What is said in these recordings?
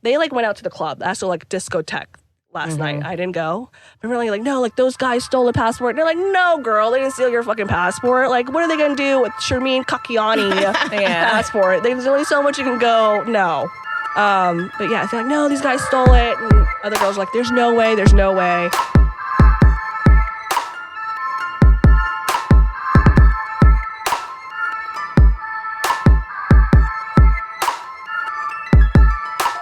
they like went out to the club. That's like discotheque last night. I didn't go. But really like, no, like those guys stole a passport. And they're like, no, girl, they didn't steal your fucking passport. Like, what are they gonna do with Sharmeen Kakiani passport? There's only so much you can go. No. But yeah, they're like, no, these guys stole it. And other girls are like, there's no way, there's no way.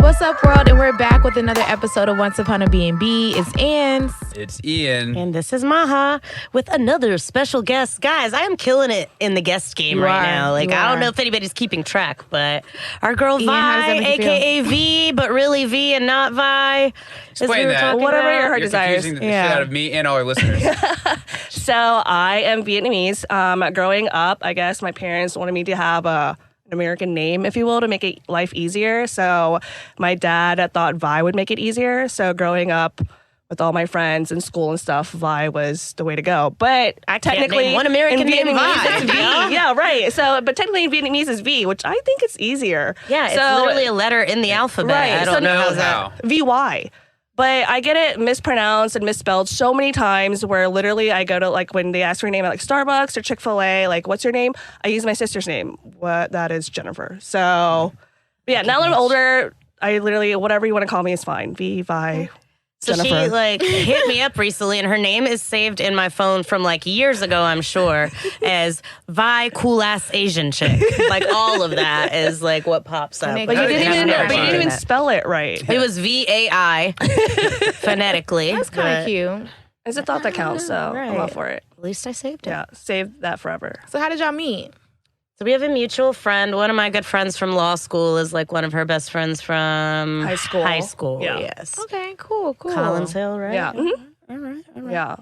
What's up, world? And we're back with another episode of Once Upon A BnB. It's Anns. It's Ian. And this is Maha with another special guest. Guys, I am killing it in the guest game right now. Like, I don't know if anybody's keeping track, but our girl Ian, Vi, a.k.a. V, but really V and not Vi. Explain that. Whatever your heart You're desires. confusing the shit out of me and all our listeners. So I am Vietnamese. Growing up, I guess my parents wanted me to have an American name, if you will, to make it life easier. So my dad thought Vi would make it easier. So growing up with all my friends in school and stuff, Vi was the way to go. But I technically, name one American in named Vietnamese, Vi. it's V. Yeah, right. So, but technically in Vietnamese is V, which I think it's easier. Yeah, it's literally a letter in the alphabet. Right. I don't know how. VY. But I get it mispronounced and misspelled so many times where literally I go to, like, when they ask for your name at, like, Starbucks or Chick-fil-A, like, what's your name? I use my sister's name. That is Jennifer. So, yeah, now that I'm older, I literally, whatever you want to call me is fine. Vi, So Jennifer. she like hit me up recently, and her name is saved in my phone from like years ago, I'm sure, as Vi cool ass Asian chick. Like all of that is like what pops up. But you didn't But even spell it right. It was VAI phonetically. That's kind of cute. It's a thought that counts, so I'm up for it. At least I saved it. Yeah, save that forever. So how did y'all meet? So we have a mutual friend. One of my good friends from law school is like one of her best friends from High school. High school, Yeah. yes. Okay, cool. Collins Hill, right? Yeah. Mhm. All right. Yeah.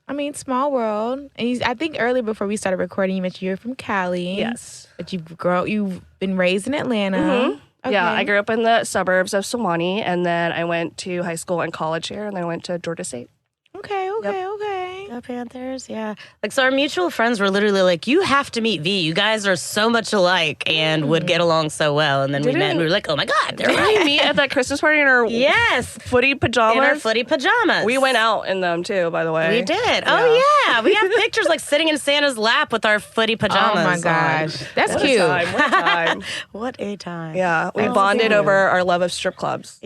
I mean, small world. And I think earlier before we started recording, you mentioned you were from Cali. Yes. But you've been raised in Atlanta. Mhm. Okay. Yeah, I grew up in the suburbs of Sewanee, and then I went to high school and college here, and then I went to Georgia State. Okay. Go Panthers, yeah. Like, so our mutual friends were literally like, you have to meet V. You guys are so much alike and would get along so well. And then we met and we were like, oh my God, they're Didn't right. we meet at that Christmas party in our Yes. footy pajamas? In our footy pajamas. We went out in them too, by the way. We did. Oh, yeah. We have pictures like sitting in Santa's lap with our footy pajamas. Oh my on. gosh. That's What cute. a time. What a time. What a time. Yeah, we bonded over our love of strip clubs.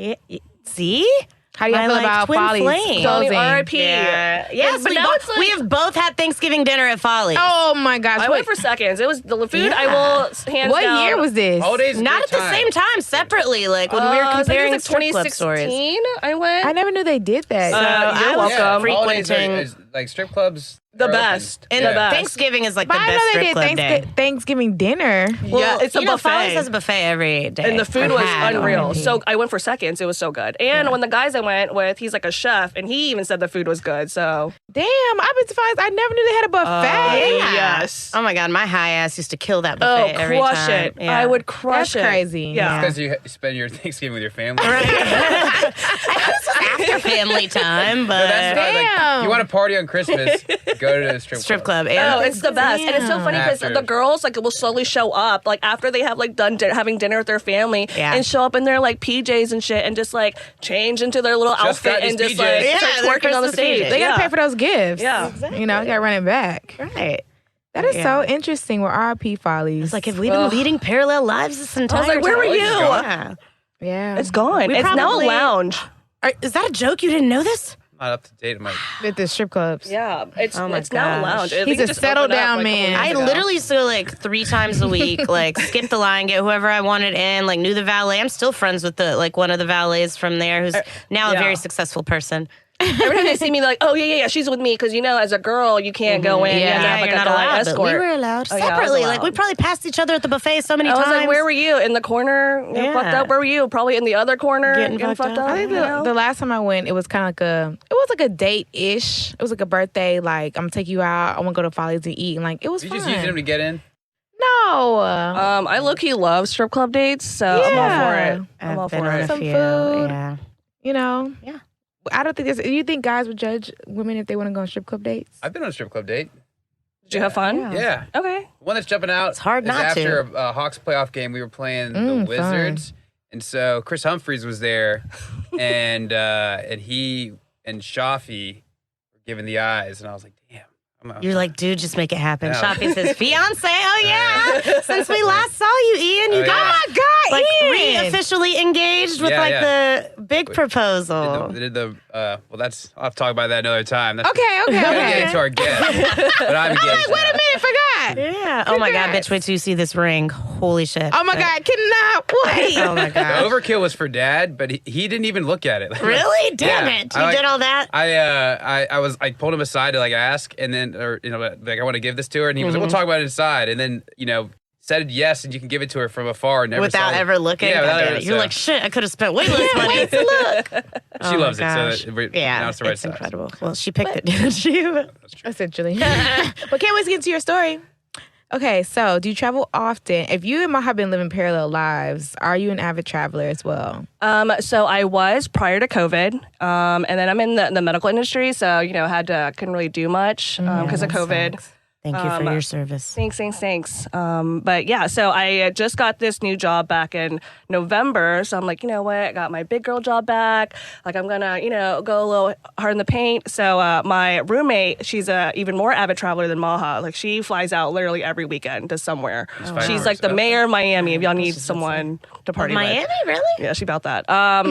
See? How do you I feel like about twin Folly's flames. closing? R.I.P. Yeah. Yes, but we, now it's like, we have both had Thanksgiving dinner at Folly's. Oh my gosh. I went for seconds. It was the food. Yeah. I will hands What down. year was this? Holidays, Not at the same time, separately. Like when we were comparing I think it was like strip club stories. 2016. I went. I never knew they did that. You're I was welcome. Holidays are, frequenting is, like strip clubs. The are open. best. And The best. Thanksgiving is like but the I best know they strip did club day. Thanksgiving dinner. Yeah, it's a you know, buffet. Follies has a buffet every day. And the food Or was had unreal. already. So I went for seconds. It was so good. And when the guys I went with, he's like a chef, and he even said the food was good. So Damn, I've been surprised. I never knew they had a buffet. Yeah. yes. Oh my God, my high ass used to kill that buffet every crush time. it. Yeah. I would crush That's it. crazy. Yeah. Because you spend your Thanksgiving with your family. After family time, but That's not, like, Damn. you want to party on Christmas, go to the strip club. Oh, And it's the best. And it's so funny because After. the girls like will slowly show up like after they have like done having dinner with their family Yeah. and show up in their like PJs and shit and just like change into their little Just got outfit and these just like PJs. start Yeah, they're twerking on the Christmas stage. PJs. They gotta Yeah. pay for those gifts. Yeah. You know, you gotta run it back. right. That is Yeah. so interesting with RP Follies. It's like, have we been leading parallel lives this entire like, where were time? you? Yeah. yeah. It's gone. We It's now a probably- lounge. Is that a joke? You didn't know this? Not up to date. I'm like, At the strip clubs. Yeah, it's Oh my it's now a gosh. lounge. I think He's it a just settled opened up, down like, a couple man. years I ago. literally used to go like 3 times a week, like skip the line, get whoever I wanted in, like knew the valet. I'm still friends with the like one of the valets from there who's now a yeah. very successful person. Every time they see me, they're like, "Oh yeah, she's with me," because as a girl, you can't go in. You have to have, like, you're a not guy allowed. But escort. we were allowed Oh, yeah, I was separately. Like we allowed. probably passed each other at the buffet so many I was times. like, "Where were you? In the corner? You know, fucked Yeah. up? Where were you? Probably in the other corner, Getting getting fucked fucked up. up." I think you know? the last time I went, it was kind of like a date-ish. It was like a birthday, like, I'm gonna take you out. I want to go to Follies to eat. And like, it was you fun. just using them to get in? No. I low-key love strip club dates, so I'm all for Yeah. it. I'm all I've been for on it. a Some few. food. Yeah. You know? Yeah. I don't think there's. You think guys would judge women if they want to go on strip club dates? I've been on a strip club date. Did you have fun? Yeah. Okay. One that's jumping out. It's hard is not after to. a Hawks playoff game. We were playing the fun. Wizards, And so Chris Humphries was there, and he and Shafi were giving the eyes, and I was like, damn. You're like, dude, just make it happen. Yeah. Shafi says, fiance, oh yeah. Since we last saw you, Ian, you got Oh my God, like Ian. re-officially engaged with the big proposal. Well, I'll have to talk about that another time. That's Okay. we gotta get into our guest. But I'm engaged. Wait a minute, forgot. Yeah. Oh my God, Congrats. bitch, wait till you see this ring. Holy shit. Oh my God, cannot wait. Oh my The God. overkill was for Dad, but he didn't even look at it. Really? Damn Yeah. it. You did all that? I pulled him aside to like ask, and then like I want to give this to her, and he was like, "We'll talk about it inside," and then said yes, and you can give it to her from afar, and never Without saw ever looking? Yeah, without God damn ever. it. You're like, shit, I could have spent way less money. Wait to look. She loves it, gosh. so now Yeah, it's the right it's size. incredible. Well, she picked it, didn't she? That's true. Essentially. But can't wait to get to your story. Okay, so do you travel often? If you and Maha have been living parallel lives, are you an avid traveler as well? So I was prior to COVID, and then I'm in the medical industry, so couldn't really do much because of COVID. Thank you for your service. Thanks. But yeah, so I just got this new job back in November. So I'm like, you know what? I got my big girl job back. Like I'm gonna, go a little hard in the paint. So my roommate, she's a even more avid traveler than Maha. Like she flies out literally every weekend to somewhere. She's like the mayor of Miami. If y'all need someone to party with. Miami, really? Yeah, she about that.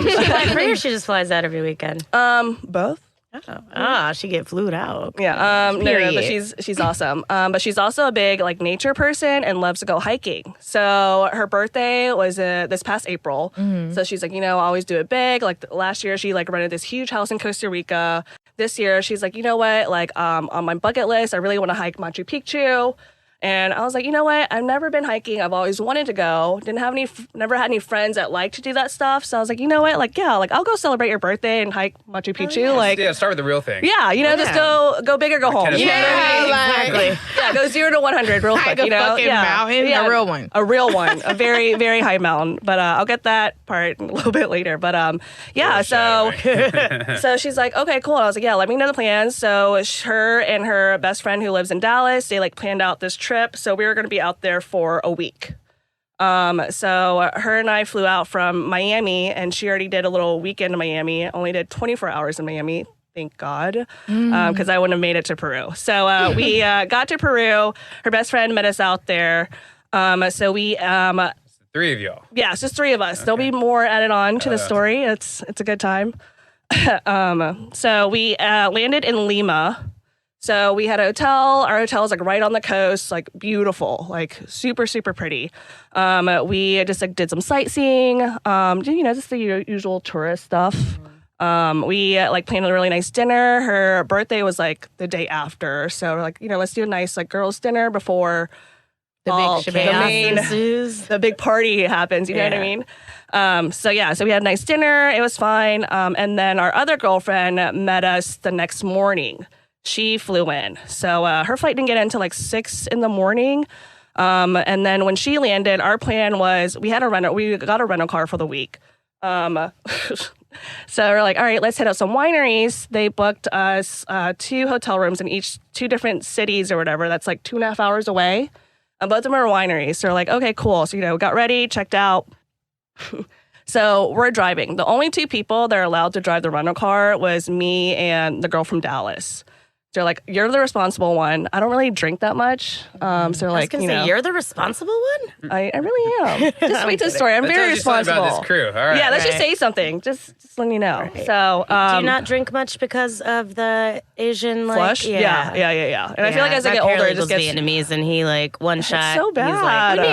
She flies free or she just flies out every weekend? Both. She get flued out. Yeah, no, but Period. she's awesome. But she's also a big like nature person and loves to go hiking. So her birthday was this past April. So she's like, I always do it big. Like last year, she like rented this huge house in Costa Rica. This year, she's like, you know what? Like on my bucket list, I really want to hike Machu Picchu. And I was like, you know what? I've never been hiking. I've always wanted to go. Never had any friends that like to do that stuff. So I was like, you know what? Like, yeah, like I'll go celebrate your birthday and hike Machu Picchu. Like, Yeah, start with the real thing. yeah, just go big or go home. Kind of You know what I mean? Exactly. Yeah, go 0 to 100 real Hike quick. a fucking mountain, a real one. A real one, a very, very high mountain. But I'll get that part a little bit later. But yeah, so she's like, okay, cool. I was like, yeah, let me know the plans. So her and her best friend who lives in Dallas, they like planned out this trip. So we were going to be out there for a week. So her and I flew out from Miami, and she already did a little weekend in Miami. Only did 24 hours in Miami. Thank God, because I wouldn't have made it to Peru. So we got to Peru. Her best friend met us out there. So we, Three of y'all. yeah, it's just three of us. There'll be more added on to the story. It's a good time. So we landed in Lima. So we had a hotel. Our hotel is like right on the coast, like beautiful, like super, super pretty. We just like did some sightseeing, just the usual tourist stuff. We like planned a really nice dinner. Her birthday was like the day after. So we're like, let's do a nice like girls' dinner before The all big the shebang. main, ensues. the big party happens. You know what I mean? So we had a nice dinner. It was fine. And then our other girlfriend met us the next morning. She flew in. So her flight didn't get in until like 6 in the morning. And then when she landed, our plan was we got a rental car for the week. So we're like, all right, let's hit up some wineries. They booked us 2 hotel rooms in each 2 different cities or whatever. That's like 2.5 hours away. And both of them are wineries. So we're like, okay, cool. So, we got ready, checked out. So we're driving. The only 2 people that are allowed to drive the rental car was me and the girl from Dallas. They're like, you're the responsible one. I don't really drink that much. So they're I was like, gonna say, you're the responsible one? I really am. Just wait to the story. I'm That very tells you something responsible. about this crew. All right. Yeah, let's just say something. Just letting you know. So, Do you not drink much because of the Asian, like... flush? Yeah. And I feel like as I get older, it just gets Vietnamese, and he, like, one shot. so He's bad. like,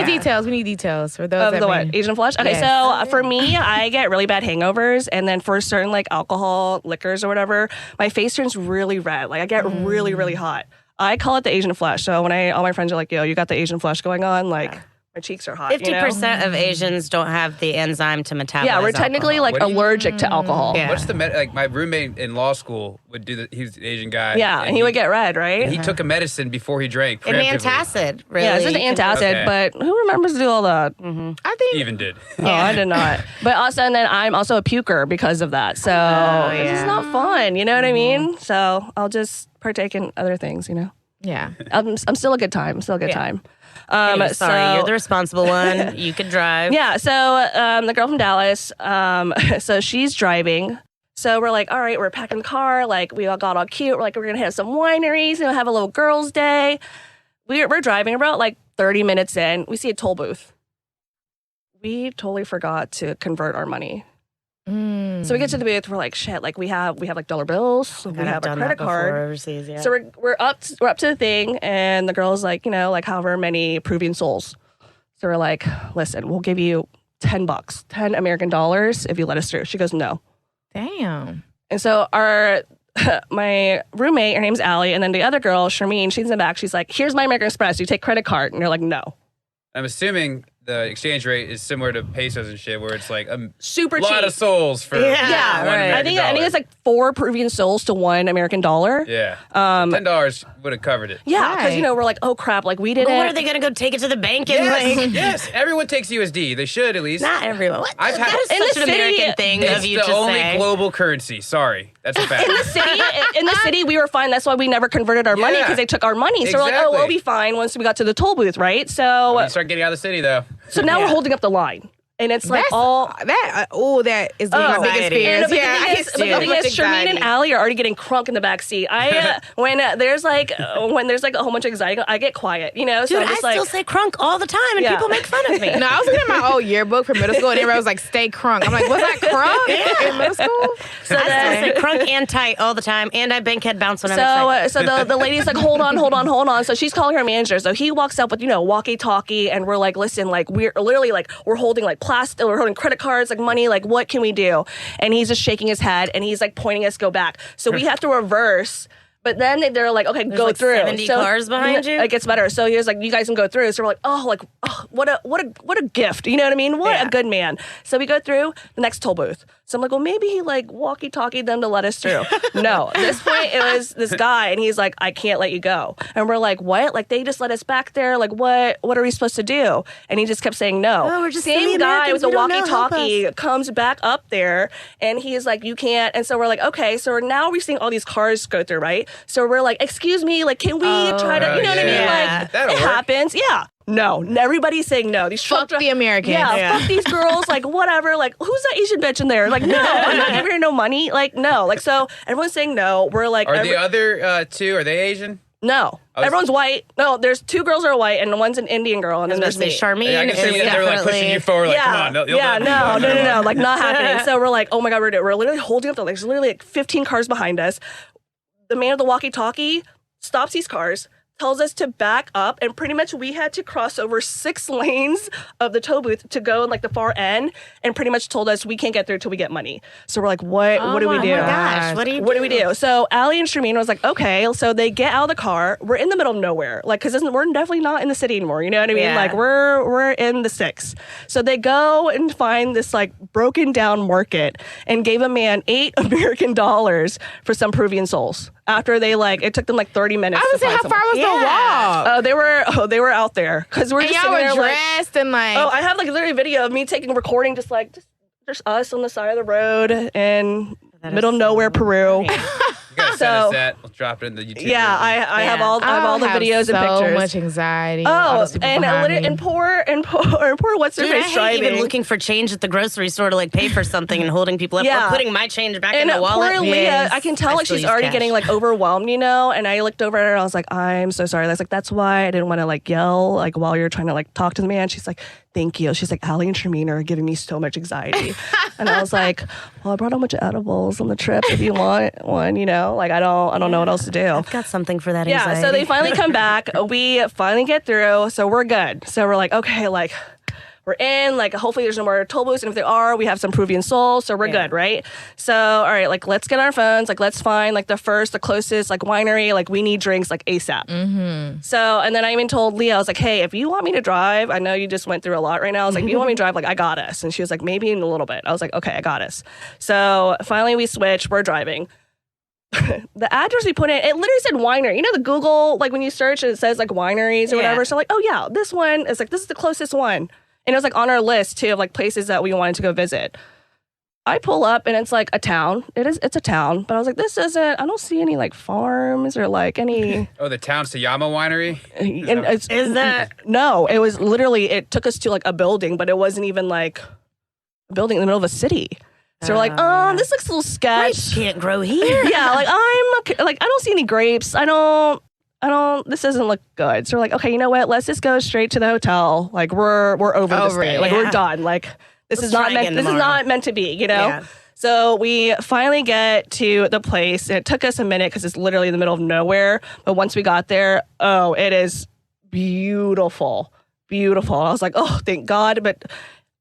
We need details for those of that the may- what? Asian flush? Okay, Yes. so for me, I get really bad hangovers, and then for certain like alcohol, liquors or whatever, my face turns really red. Like I get really, really hot. I call it the Asian flush. So when all my friends are like, yo, you got the Asian flush going on, like my cheeks are hot. 50% of Asians don't have the enzyme to metabolize Yeah, we're technically alcohol. like What do you- allergic to alcohol. Yeah. What's the like? My roommate in law school would do he was an Asian guy. Yeah, and he would get red, right? He took a medicine before he drank. And preemptively. antacid, really. Yeah, it's an antacid, Okay. but who remembers to do all that? I think Even did. Oh, I did not. But also, and then I'm also a puker because of that. So it's just not fun. You know what I mean? So I'll just partake in other things, Yeah. I'm still a good time. I'm still a good time. Sorry, so, you're the responsible one. You could drive. Yeah. So the girl from Dallas, so she's driving. So we're like, all right, we're packing the car. Like we all got all cute. We're like, we're gonna have some wineries and have a little girls' day. We're driving about like 30 minutes in. We see a toll booth. We totally forgot to convert our money. So we get to the booth. We're like, shit. Like we have like dollar bills. We have a credit card. Overseas, yeah. So we're up to the thing, and the girl's like, like however many Peruvian sols. So we're like, listen, we'll give you $10, 10 American dollars if you let us through. She goes, no. Damn. And so my roommate, her name's Allie, and then the other girl, Sharmeen, she's in the back. She's like, here's my American Express. You take credit card, and you're like, no. I'm assuming the exchange rate is similar to pesos and shit, where it's like a super lot cheap. of souls for Yeah, one American I think dollar. it's like 4 Peruvian sols to 1 American dollar. Yeah. $10 would have covered it. Yeah, because Right. we're like, oh crap, like we didn't. But what are they going to go take it to the bank and like? Yes, everyone takes USD. They should at least. Not everyone. What? I've had- That is In such the an city, American thing It's of you the to only say. global currency. Sorry, that's a fact. In the city, we were fine. That's why we never converted our money Yeah. because they took our money. So we're like, oh, Exactly. we'll be fine once we got to the toll booth, right? So You start getting out of the city, though. now we're holding up the line, and it's like that is one of my biggest Anxiety. fears. But Yeah, I the can thing is, see it. Sharmeen and Allie are already getting crunk in the back seat. When there's like a whole bunch of anxiety, I get quiet, So Dude, I'm I just like, still say crunk all the time, and Yeah. people make fun of me. No, I was looking at my old yearbook from middle school, and everybody was like, "Stay crunk." I'm like, "Was that crunk in middle school?" so I then, still say crunk and tight all the time, and I bankhead bounce when I'm excited. so the lady's like, hold on. So she's calling her manager. So he walks up with, walkie-talkie, and we're like, listen, like we're literally like we're holding like plastic, we're holding credit cards, like money, like what can we do? And he's just shaking his head, and he's like pointing us to go back. So we have to reverse. But then they're like, okay, go like through. 70 cars behind you? It gets better. So he was like, you guys can go through. So we're like, what a gift. You know what I mean? What a good man. So we go through the next toll booth. So I'm like, well, maybe he like walkie-talkied them to let us through. No, at this point it was this guy, and he's like, I can't let you go. And we're like, what? Like they just let us back there. Like what are we supposed to do? And he just kept saying no. Oh, we're just Same silly guy with Americans, the we don't know, help walkie-talkie comes back up there, and he's like, you can't. And so we're like, okay. So now we're seeing all these cars go through, right? So we're like, excuse me, like can we try to, you know what I mean? yeah. Like That'll it work. happens. Yeah. No, everybody's saying no. These Fuck the Americans. Yeah, fuck these girls. Like whatever. Like who's that Asian bitch in there? Like no, I'm not giving her no money. Like no. Like so everyone's saying no. We're like, Are the other two, are they Asian? no. Everyone's white. No, there's 2 girls are white, and one's an Indian girl, and then there's me. Charmaine Yeah, I can is see that they're like pushing definitely. you forward. Like, come on. No, like not happening. So we're like, oh my god, we're literally holding up the legs. There's literally like 15 cars behind us. The man with the walkie-talkie stops these cars, tells us to back up, and pretty much we had to cross over 6 lanes of the toll booth to go in like the far end, and pretty much told us we can't get through till we get money. So we're like, what do we do? Oh my gosh, what do you do? What do we do? So Allie and Sharmeen was like, okay. So they get out of the car. We're in the middle of nowhere, like because we're definitely not in the city anymore. You know what I mean? Yeah. Like we're in the 6. So they go and find this like broken down market and gave a man $8 American for some Peruvian sols. After they it took them like 30 minutes. I would to say, find how far someone. was the walk? They were out there because we're And just y'all sitting were there like. dressed and like. Oh, I have like literally a video of me recording just us on the side of the road in middle of nowhere, Peru. You gotta send us that. We'll drop it in the YouTube. Yeah, I have all the videos and so pictures. much anxiety. all Oh, those people and behind me. poor what's her Dude, I face hate driving. even looking for change at the grocery store to like pay for something and holding people up Yeah. or putting my change back in And the wallet. poor Leah, Yes. I can tell I like still she's use already cash. getting like overwhelmed, And I looked over at her and I was like, I'm so sorry. That's why I didn't want to like yell like while you're trying to like talk to the man. She's like, thank you. She's like, Allie and Sharmeen are giving me so much anxiety. And I was like, well, I brought a bunch of edibles on the trip if you want one, Like I don't know what else to do. I've got something for that Yeah, anxiety. so they finally come back. We finally get through, so we're good. So we're like, okay, like we're in. Like hopefully there's no more toll booths, and if there are, we have some Peruvian soul, so we're good, right? So all right, like let's get on our phones. Like let's find like the closest like winery. Like we need drinks like ASAP. Mm-hmm. So and then I even told Leah, I was like, hey, if you want me to drive, I know you just went through a lot right now. I was like, if you want me to drive, like I got us. And she was like, maybe in a little bit. I was like, okay, I got us. So finally we switch. We're driving. The address we put in, it literally said winery. You know the Google, like when you search it says like wineries or whatever. So like, oh yeah, this one is like, this is the closest one. And it was like on our list too of like places that we wanted to go visit. I pull up and it's like a town. It's a town. But I was like, I don't see any like farms or like any. Oh, the town Sayama Winery? Is that? No, it was literally, it took us to like a building, but it wasn't even like a building in the middle of a city. So we're like, this looks a little sketch. Grapes can't grow here. Yeah, like I don't see any grapes. I don't, this doesn't look good. So we're like, okay, you know what? Let's just go straight to the hotel. Like we're over this Over day. it, Like yeah. we're done. Like this is try not again meant, this is tomorrow. not meant to be, you know? Yeah. So we finally get to the place and it took us a minute because it's literally in the middle of nowhere. But once we got there, it is beautiful. Beautiful. I was like, oh, thank God. But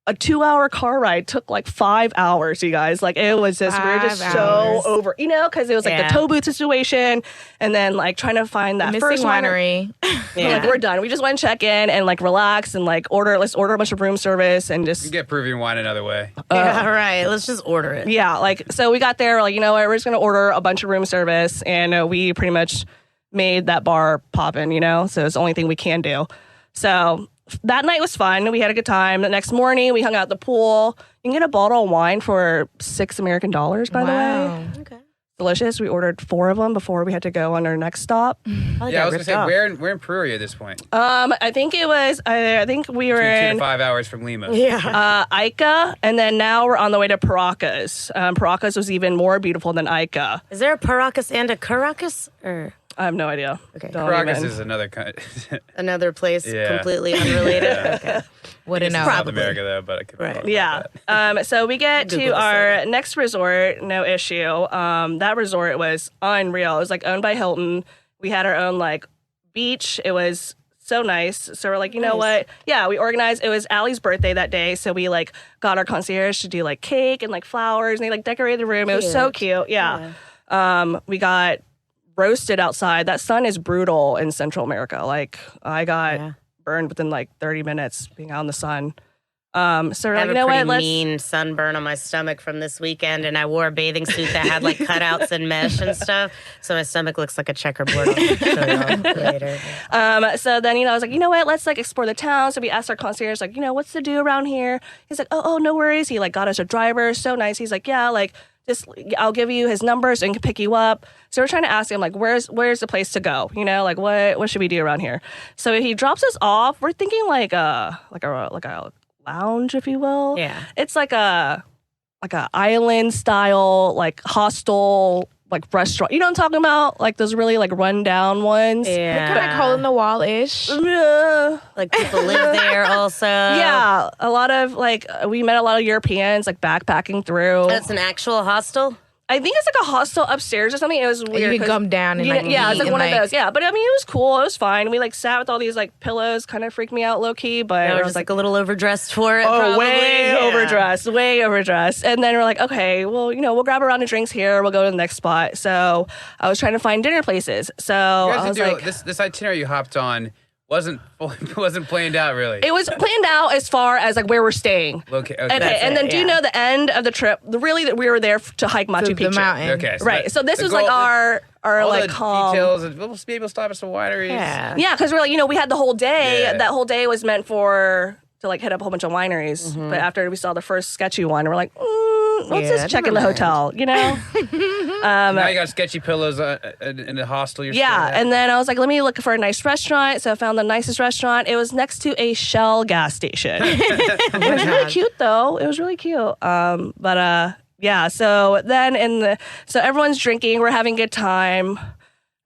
a 2-hour car ride took like 5 hours, you guys. Like it was just, we were just 5 so hours. over, you know, because it was like Yeah. the tow booth situation and then like trying to find that Missing first winery. We're like, we're done. We just want to check in and like relax and like let's order a bunch of room service and You just, get Peruvian wine another way. Yeah, right. Let's just order it. yeah, like, so we got there, we're like, you know what, we're just going to order a bunch of room service and we pretty much made that bar poppin', you know, so it's the only thing we can do. So that night was fun. We had a good time. The next morning, we hung out at the pool. You can get a bottle of wine for $6 American, by the way. Wow. Okay. Delicious. We ordered 4 of them before we had to go on our next stop. Yeah, I was gonna say, where in Peru are you at this point? I think it was, I think we were Between 2 in to 5 hours from Lima. Yeah. Ica, and then now we're on the way to Paracas. Paracas was even more beautiful than Ica. Is there a Paracas and a Caracas? Or I have no idea. Okay. Don't Caracas even- is another kind. another place Yeah. completely unrelated? Okay. Wouldn't know. South America though, but I could be Right. wrong about Yeah. that. So we get Google to this our later. next resort, no issue. That resort was unreal. It was like owned by Hilton. We had our own like beach. It was so nice. So we're like, you know Nice. what? Yeah, we organized. It was Allie's birthday that day. So we like got our concierge to do like cake and like flowers and they like decorated the room. It was so cute. Yeah. We got roasted outside. That sun is brutal in Central America. Like I got burned within like 30 minutes being out in the sun. So we're I like, have you know a pretty what? Let's mean sunburn on my stomach from this weekend, and I wore a bathing suit that had like cutouts and mesh and stuff. So my stomach looks like a checkerboard. I'll show y'all later. So then, you know, I was like, you know what? Let's like explore the town. So we asked our concierge, like, you know, what's to do around here? He's like, oh, no worries. He like got us a driver. So nice. He's like, yeah, like just I'll give you his number so he can pick you up. So we're trying to ask him like, where's the place to go? You know, like what should we do around here? So he drops us off. We're thinking like a lounge, if you will. Yeah. It's like a island style, like hostel, like restaurant. You know what I'm talking about? Like those really like rundown ones. Yeah. Kind of hole in the wall ish. Yeah. Like people live there also. Yeah, a lot of like we met a lot of Europeans like backpacking through. That's an actual hostel? I think it's like a hostel upstairs or something. It was weird. You could 'cause- come down and like yeah, it's eat like and, one of those. Yeah, but I mean, it was cool. It was fine. We like sat with all these like pillows, kind of freaked me out low key. But I I was was just like, like a little overdressed for it. oh, probably. way Yeah. overdressed, way overdressed. And then we're like, okay, well, you know, we'll grab a round of drinks here. We'll go to the next spot. So I was trying to find dinner places. So You guys I was did do- like, this itinerary you hopped on wasn't planned out really. it was planned out as far as like where we're staying. Okay. And then do you know the end of the trip? Really, that we were there to hike Machu to Picchu. the mountain. Okay. Right. So this the was goal- like our all like the calm. details. And we'll be able to stop at some wineries. Yeah. Yeah, because we're like, you know, we had the whole day. Yeah. That whole day was meant to like hit up a whole bunch of wineries. But after we saw the first sketchy one, we're like, let's Yeah, just check in never the mind. hotel, you know? Now you got sketchy pillows in the hostel. You're Yeah. staying at. And then I was like, let me look for a nice restaurant. So I found the nicest restaurant. It was next to a Shell gas station. It was really cute though. It was really cute. Yeah. So then so everyone's drinking. We're having a good time.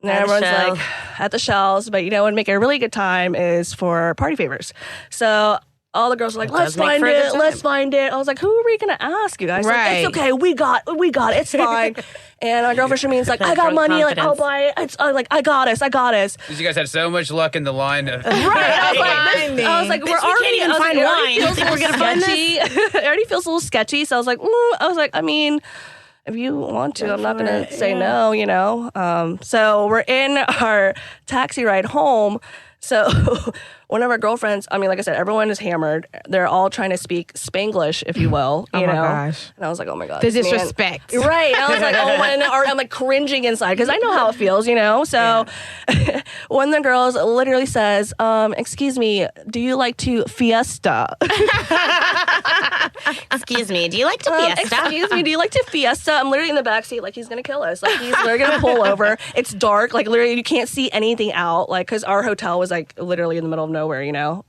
And then At the everyone's Shell. like at the Shells. But you know what would make it a really good time is for party favors. So all the girls were like, let's does make find for a good it. Let's time. find it. I was like, who are we going to ask, you guys? Like, Right. it's okay. We got it. It's fine. And my girlfriend Shameen's like, I got Drunk money. Like, I'll confidence. buy it. It's like, I got us. 'Cause you guys had so much luck in the line. Right. I was like, Bitch, we're we can't already. even I was like, find it already wine. You feels think a we're little gonna find sketchy. It already feels a little sketchy. So I was like, I mean, if you want to, I'm not gonna say no. You know. So we're in our taxi ride home. So one of our girlfriends, I mean, like I said, everyone is hammered. They're all trying to speak Spanglish, if you will. You know? Gosh. And I was like, oh my God. The this man- disrespect. Right. I was like, I'm like cringing inside because I know how it feels, you know? So one of the girls literally says, excuse me, do you like to fiesta? Excuse me, do you like to fiesta? Excuse me, do you like to fiesta? I'm literally in the backseat, like he's gonna kill us. Like he's literally gonna pull over. It's dark, like literally you can't see anything out, like because our hotel was like literally in the middle of nowhere, you know.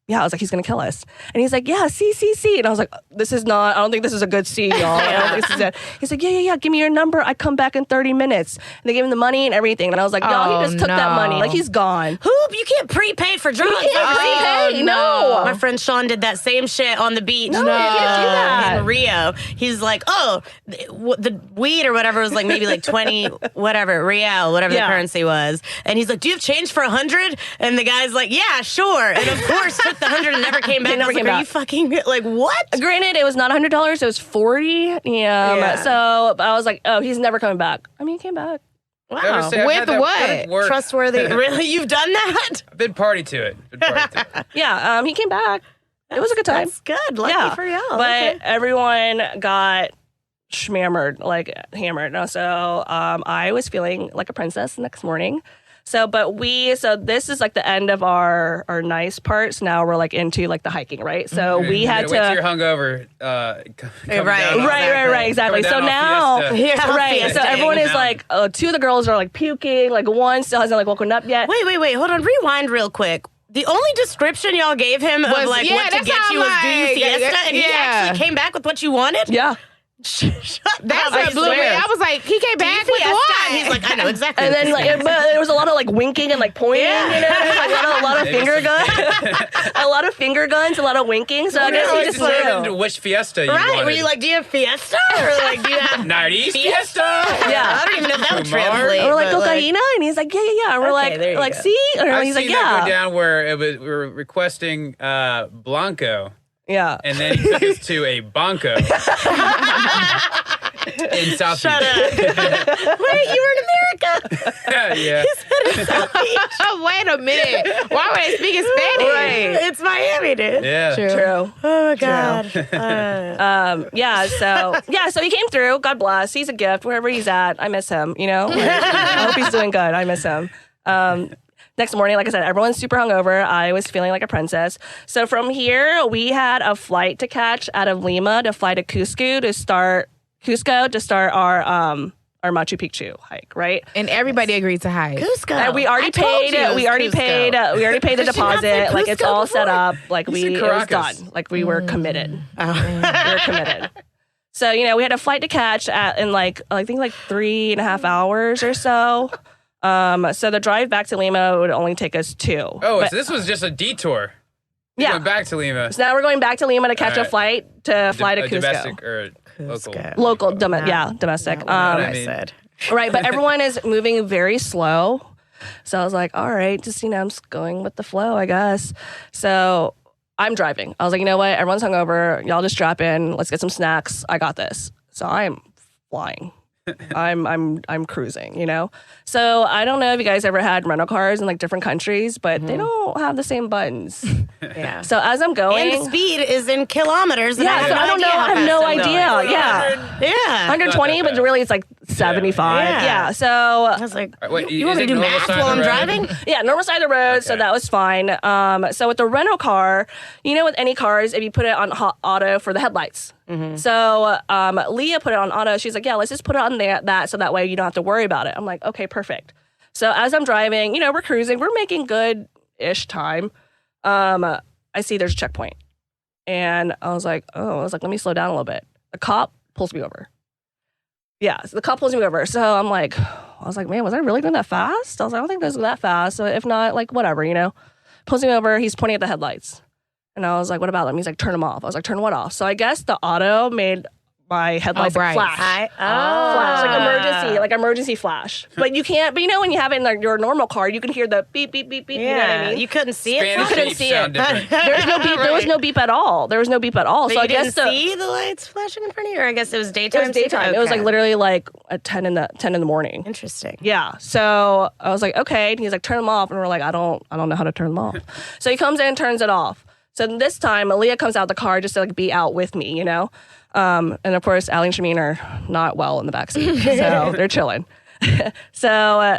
Yeah, I was like, he's gonna kill us. And he's like, yeah, see. And I was like, this is not, I don't think this is a good C, y'all. I don't think this is it. He's like, yeah, give me your number. I come back in 30 minutes. And they gave him the money and everything. And I was like, y'all, he just took that money. Like, he's gone. Hoop, you can't prepay for drugs. You can't prepay, no. My friend Sean did that same shit on the beach No, you can't do that. in Rio. He's like, the weed or whatever was like maybe like 20, whatever, real, whatever the currency was. And he's like, do you have change for 100? And the guy's like, yeah, sure. And of course, took the 100 and never came back. And I was like, are you fucking, like, what? Granted, it was not $100. It was $40. So I was like, oh, he's never coming back. I mean, he came back. Wow. With what? Trustworthy. Really? You've done that? I've been party to it. Yeah, he came back. It was a good time. That's good. Lucky for y'all. But everyone got schmammered, like hammered. So I was feeling like a princess the next morning. So this is like the end of our nice parts. Now we're like into like the hiking, right? So we had to wait till you're hungover. Right, exactly. So now, right. So everyone is like, two of the girls are like puking, like one still hasn't like woken up yet. Wait, hold on. Rewind real quick. The only description y'all gave him of like what to get you was do you fiesta, and he actually came back with what you wanted? Yeah. That's what blew me. I was like, he came back with what? He's like, I know exactly. And then like, but there was a lot of like winking and like pointing. You know, like, a lot of finger guns, a lot of finger guns, a lot of winking. So I guess he just determined which fiesta you wanted. Were you like, do you have fiesta or like do you have Nighties fiesta? Yeah, I don't even know if that would translate. We're like cocaina, and he's like, yeah. And we're like, see, and he's like, yeah. That go down where we were requesting Blanco. Yeah. And then he took us to a Banco in South Beach. Shut up. Wait, you were in America. Yeah. Wait a minute. Why were they speaking Spanish? Right. It's Miami, dude. Yeah. True. Oh my God. So he came through. God bless. He's a gift. Wherever he's at, I miss him. You know, I hope he's doing good. I miss him. Next morning, like I said, everyone's super hungover. I was feeling like a princess. So from here, we had a flight to catch out of Lima to fly to Cusco to start our Machu Picchu hike, right? And everybody agreed to hike. Cusco. And we already paid the deposit. Like it's all set up. Like it was done. Like we were committed. We were committed. So, you know, we had a flight to catch in like, I think like 3.5 hours or so. So the drive back to Lima would only take us 2. Oh, so this was just a detour. You're going back to Lima. So now we're going back to Lima to catch a flight to fly to Cusco. Domestic or local, domestic. I said. Right, but everyone is moving very slow. So I was like, all right, just, you know, I'm just going with the flow, I guess. So I'm driving. I was like, you know what? Everyone's hungover. Y'all just drop in. Let's get some snacks. I got this. So I'm flying. I'm cruising, you know? So I don't know if you guys ever had rental cars in like different countries, but they don't have the same buttons. Yeah. So as I'm going, And the speed is in kilometers. And yeah, so I don't know. I have no idea. Yeah. 120, but really it's like 75. Yeah. So I was like, wait, you want me to do math while I'm driving? yeah, normal side of the road. So that was fine. So with the rental car, you know, with any cars, if you put it on auto for the headlights. So Leah put it on auto. She's like, yeah, let's just put it on that so that way you don't have to worry about it. I'm like, okay, perfect. So as I'm driving, you know, we're cruising. We're making good-ish time. I see there's a checkpoint. And I was like, let me slow down a little bit. The cop pulls me over. Yeah, so the cop pulls me over. So I was like, man, was I really going that fast? I was like, I don't think this was that fast. So if not, like, whatever, you know. Pulls me over. He's pointing at the headlights. And I was like, what about them? He's like, turn them off. I was like, turn what off? So I guess the auto made my headlights like, bright. flash. Flash, like emergency flash. But you can't, but you know when you have it in your normal car, you can hear the beep, beep, beep, beep. Yeah. You know what I mean? You couldn't see it. Spanish You couldn't beeps see sound it. different. There was no beep at all. But So I you guess didn't see the lights flashing in front of you? Or I guess it was it daytime? was daytime. It was like Okay. literally like at 10 in the morning. Interesting. Yeah. So I was like, okay. And he's like, turn them off. And we're like, I don't know how to turn them off. So he comes in and turns it off. So this time, Aaliyah comes out the car just to like be out with me, you know? And of course, Allie and Shameen are not well in the backseat. So they're chilling. So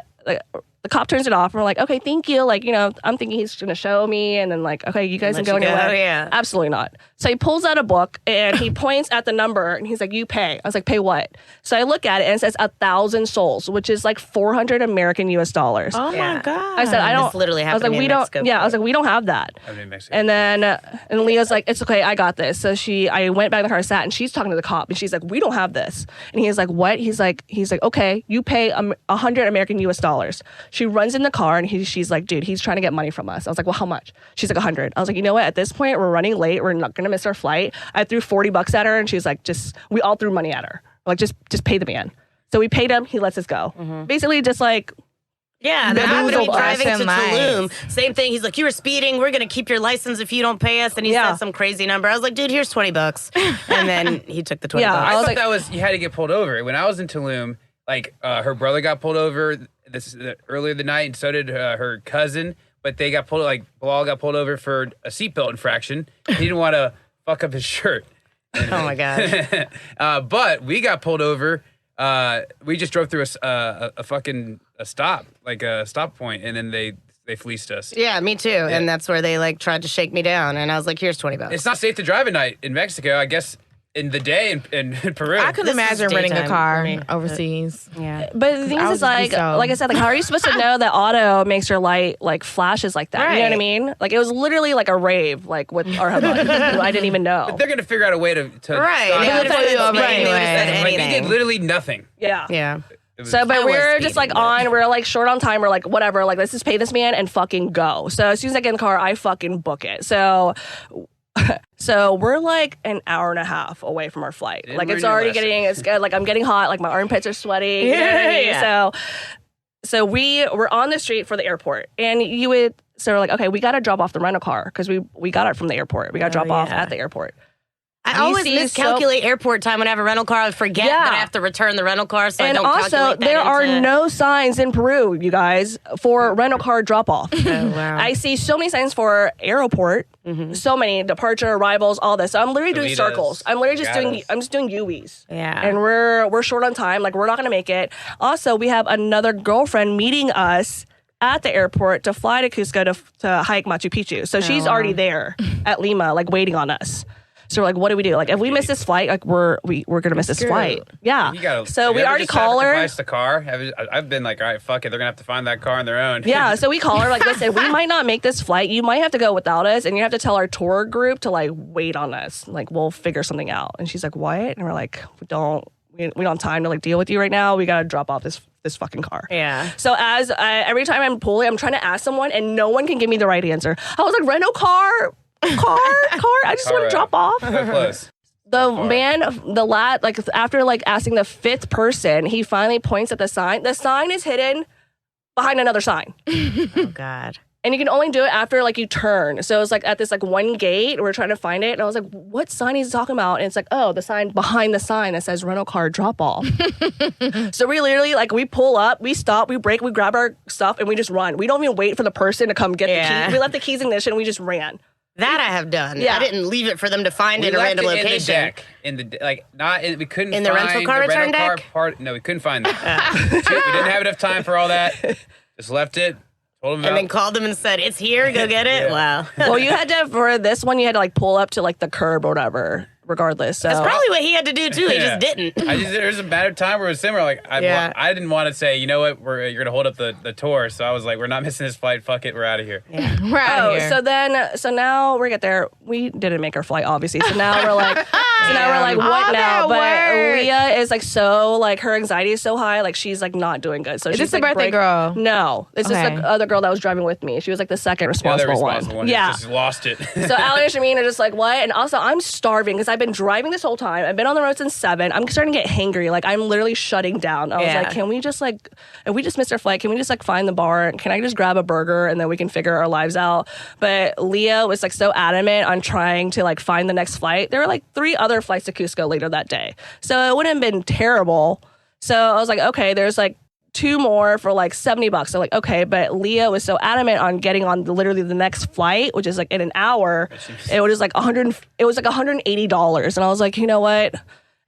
the cop turns it off and we're like, okay, thank you. Like, you know, I'm thinking he's going to show me and then like, okay, you guys can Let go you go, anywhere. yeah. Absolutely not. So he pulls out a book and he points at the number and he's like, you pay. I was like, pay what? So I look at it and it says 1,000 sols, which is like 400 American US dollars. Oh Yeah. my God. I said, I don't. It's literally I was like, happening we in don't. Mexico. Yeah, I was like, we don't have that. I'm in Mexico. And then and Leah's like, it's okay, I got this. So I went back in the car, sat, and she's talking to the cop, and she's like, we don't have this. And he's like, what? He's like, okay, you pay 100 American US dollars. She runs in the car, and she's like, dude, he's trying to get money from us. I was like, well, how much? She's like, 100. I was like, you know what? At this point, we're running late. We're not gonna miss our flight. I threw $40 at her, and she's like, we all threw money at her. Like, just pay the man. So we paid him. He lets us go. Basically, just like. Yeah, then I'm going to be Bamboozled us driving to in lies. Tulum. Same thing. He's like, you were speeding. We're going to keep your license if you don't pay us. And he Yeah. said some crazy number. I was like, dude, here's $20. And then he took the $20. Yeah, I I was thought like- that was you had to get pulled over. When I was in Tulum, like her brother got pulled over earlier the night, and so did her cousin. But they got pulled. Like Bilal got pulled over for a seatbelt infraction. He didn't want to fuck up his shirt. Oh, my God. But we got pulled over. We just drove through a fucking stop, like a stop point, and then they fleeced us. Yeah, me too. And that's where they like tried to shake me down. And I was like, here's $20. It's not safe to drive at night in Mexico. I guess in the day in Peru. I couldn't This is imagine renting a daytime car for me. overseas. Yeah. But the thing I is, would is like, be so- like I said, like, how are you supposed to know that auto makes your light like flashes like that? You know what I Right. mean? Like, it was literally like a rave, like with our headlights. I didn't even know. They're gonna figure out a way to Right. stop Yeah, it. they'll tell you over Right. anyway. They would've said Like, we anything. did literally nothing. Yeah. Yeah. It was- So, but I we was were just like speeding, but- we're like short on time. We're like, whatever, like, let's just pay this man and fucking go. So as soon as I get in the car, I fucking book it. So we're like an hour and a half away from our flight. Didn't Like, learn it's your already lesson. it's good. Like, I'm getting hot. Like, my armpits are sweaty. You know what I mean? Yeah. So we're on the street for the airport, and so we're like, okay, we got to drop off the rental car because we got it from the airport. We got to drop off yeah. at the airport. I You always see miscalculate airport time when I have a rental car. I forget Yeah. that I have to return the rental car, so I And don't also, calculate that there are into- no signs in Peru, you guys, for rental car drop off. Oh, wow. I see so many signs for airport, so many departure, arrivals, all this. So I'm literally doing Salidas, circles. I'm literally just Gatas. doing UWs. Yeah. And we're short on time. Like, we're not gonna make it. Also, we have another girlfriend meeting us at the airport to fly to Cusco to hike Machu Picchu. So she's already there at Lima, like waiting on us. So we're like, what do we do? Like, if we miss this flight, like we're gonna miss this flight. Yeah. You gotta, So you we ever already just call her. sacrifice the car. I've been like, all right, fuck it. They're gonna have to find that car on their own. Yeah, so we call her like, listen, we might not make this flight. You might have to go without us, and you have to tell our tour group to like wait on us. Like, we'll figure something out. And she's like, what? And we're like, we don't have time to like deal with you right now. We gotta drop off this fucking car. Yeah. So every time I'm pulling, I'm trying to ask someone, and no one can give me the right answer. I was like, rental car. I just want to drop off. So close. The man, the lad, like after like asking the fifth person, he finally points at the sign. The sign is hidden behind another sign. Oh, God. And you can only do it after like you turn. So it's like at this like one gate, we're trying to find it. And I was like, what sign is he talking about? And it's like, oh, the sign behind the sign that says rental car drop off. So we literally like, we pull up, we stop, we brake, we grab our stuff, and we just run. We don't even wait for the person to come get the Yeah. key. We left the keys in ignition, we just ran. That I have done. Yeah. I didn't leave it for them to find We in a left random it location. in the deck. We couldn't In the find rental car the return rental car deck? part. No, we couldn't find that. We didn't have enough time for all that. Just left it. Told them And then about. called them and said, it's here, go get it. Yeah. Wow. Well, you had to, for this one, you had to like pull up to like the curb or whatever, regardless. So That's probably what he had to do, too. He Yeah. just didn't. There's a matter of time where it was similar. Like I didn't want to say, you know what, you're gonna hold up the tour. So I was like, we're not missing this flight. Fuck it, we're out of here. Yeah. We're out here. so now we get there. We didn't make our flight, obviously. So now we're like, what All now? that But work. Leah is like so like her anxiety is so high, like she's like not doing good. So Is she's this the like birthday girl? No, it's just Okay. the other girl that was driving with me. She was like the second The other responsible responsible one Yeah. just lost it. So Allie and Shameen are just like, what? And also, I'm starving because I've been driving this whole time. I've been on the road since 7. I'm starting to get hangry. Like, I'm literally shutting down. I was like, can we just like, if we just missed our flight, can we just like find the bar? Can I just grab a burger and then we can figure our lives out? But Leah was like so adamant on trying to like find the next flight. There were like 3 other flights to Cusco later that day. So it wouldn't have been terrible. So I was like, okay, there's like 2 more for like $70. So like, okay, but Leah was so adamant on getting on literally the next flight, which is like in an hour. It was like $180. And I was like, you know what?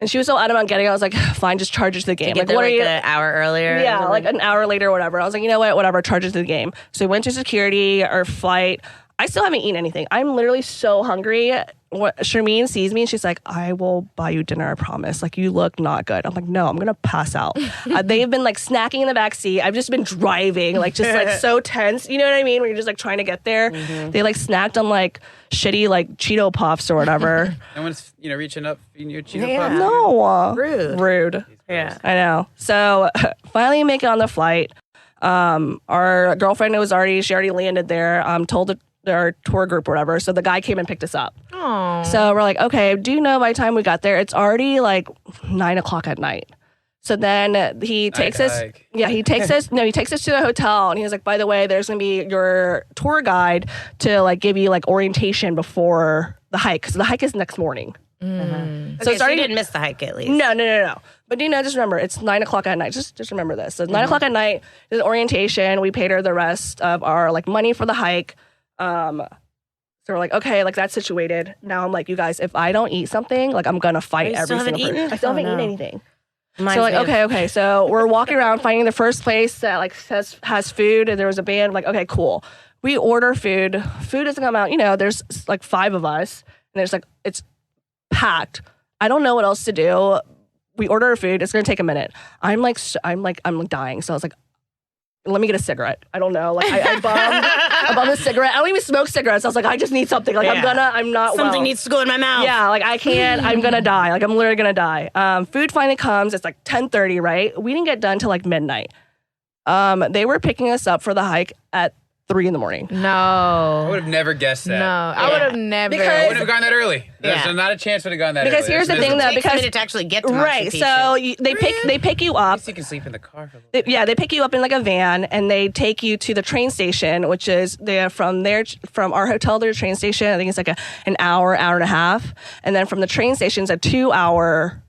And she was so adamant on getting it. I was like, fine, just charge it to the game. Get Like, what are you? an hour earlier? Yeah, like an hour later or whatever. I was like, you know what? Whatever, charge it to the game. So we went to security, our flight. I still haven't eaten anything. I'm literally so hungry. Shermeen sees me and she's like, I will buy you dinner, I promise. Like, you look not good. I'm like, no, I'm going to pass out. They've been like snacking in the back seat. I've just been driving, like just like so tense. You know what I mean? Where you're just like trying to get there. They like snacked on like shitty like Cheeto Puffs or whatever. No one's, reaching up, feeding you a Cheeto Puff? No. Rude. Yeah, I know. So finally make it on the flight. Our girlfriend she already landed there, told our tour group or whatever. So the guy came and picked us up. Aww. So we're like, okay, do you know by the time we got there, it's already like 9:00 at night. So then he takes us. Yeah, he takes us. No, he takes us to the hotel, and he was like, by the way, there's gonna be your tour guide to like give you like orientation before the hike. So the hike is next morning. So it's already, you didn't miss the hike at least. No. But just remember, it's 9:00 at night. Just remember this. So 9:00 at night is orientation. We paid her the rest of our like money for the hike. So we're like, okay, like that's situated. Now I'm like, you guys, if I don't eat something, like I'm gonna fight every single person. I still haven't eaten anything. So like, okay. So we're walking around finding the first place that like has food, and there was a band. Like, okay, cool. We order food. Food doesn't come out. There's like 5 of us, and there's like it's packed. I don't know what else to do. We order our food. It's gonna take a minute. I'm dying. So I was like, let me get a cigarette. I don't know. Like I bummed a cigarette. I don't even smoke cigarettes. I was like, I just need something. Like I'm not Something well. needs to go in my mouth. Yeah, like I can't. I'm gonna die. Like I'm literally gonna die. Food finally comes. It's like 10:30, right? We didn't get done till like midnight. They were picking us up for the hike at 3 a.m. I No. would have never guessed that. No, I would have never. I Because- wouldn't have gone that early. There's Yeah. not a chance would have gone that Because early. here's the thing, though, It takes a because minute to actually get to Machu right. Picchu. So they pick you At up. least you can sleep in the car for a little bit. Yeah, they pick you up in like a van and they take you to the train station, which is from our hotel to the train station. I think it's like an hour and a half, and then from the train station it's a 2-hour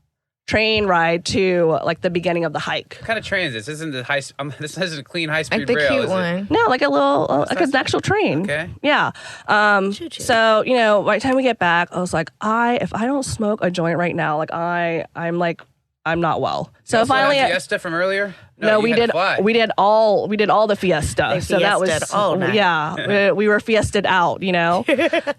train ride to like the beginning of the hike. What kind of train is this? This isn't the high. This isn't a clean high speed Like the rail. cute is it? one. No, like a little, like an actual train. Okay. Yeah. So by the time we get back, I was like, if I don't smoke a joint right now, like I'm not well. So Also finally, that Fiesta from earlier. no, you we had to did. fly. We did all the fiesta. They So that was fiested all night. yeah. We were fiested out.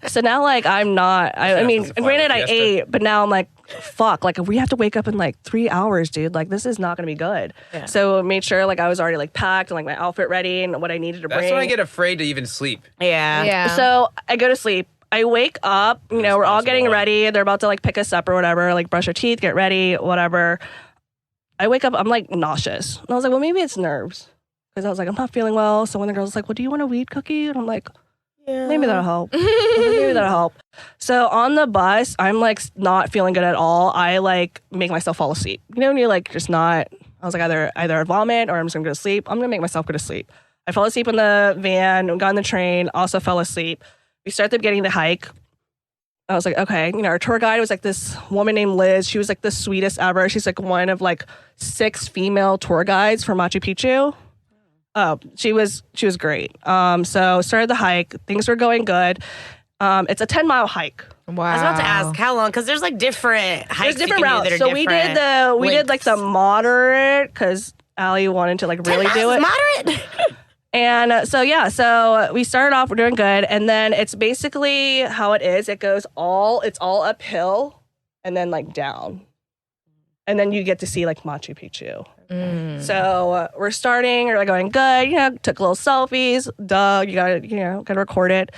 So now like I'm not. I mean, Fiesta's a granted fun I fiesta. ate, but now I'm like, fuck. Like we have to wake up in like 3 hours, dude. Like this is not gonna be good. Yeah. So I made sure like I was already like packed and like my outfit ready and what I needed to That's bring. when I get afraid to even sleep. Yeah. Yeah. So I go to sleep. I wake up, we're all getting Responsible. ready. They're about to like pick us up or whatever, like brush our teeth, get ready, whatever. I wake up, I'm like nauseous. And I was like, well, maybe it's nerves. Because I was like, I'm not feeling well. So when the girl's like, well, do you want a weed cookie? And I'm like, maybe that'll help. Maybe that'll help. So on the bus, I'm like not feeling good at all. I like make myself fall asleep. When you're like just not, I was like either I vomit or I'm just gonna go to sleep. I'm gonna make myself go to sleep. I fell asleep in the van, got on the train, also fell asleep. We start the beginning of the hike. I was like, okay, our tour guide was like this woman named Liz. She was like the sweetest ever. She's like one of like 6 female tour guides for Machu Picchu. Oh, she was great. So started the hike. Things were going good. It's a 10-mile hike. Wow. I was about to ask how long, because there's like different hikes. There's different you can do routes. that are So we did like the lengths. moderate because Allie wanted to like really 10 do miles it. is moderate. And so we started off, we're doing good. And then it's basically how it is. It's all uphill and then like down. And then you get to see like Machu Picchu. So we're starting, we're like going good, took little selfies. Duh, you gotta record it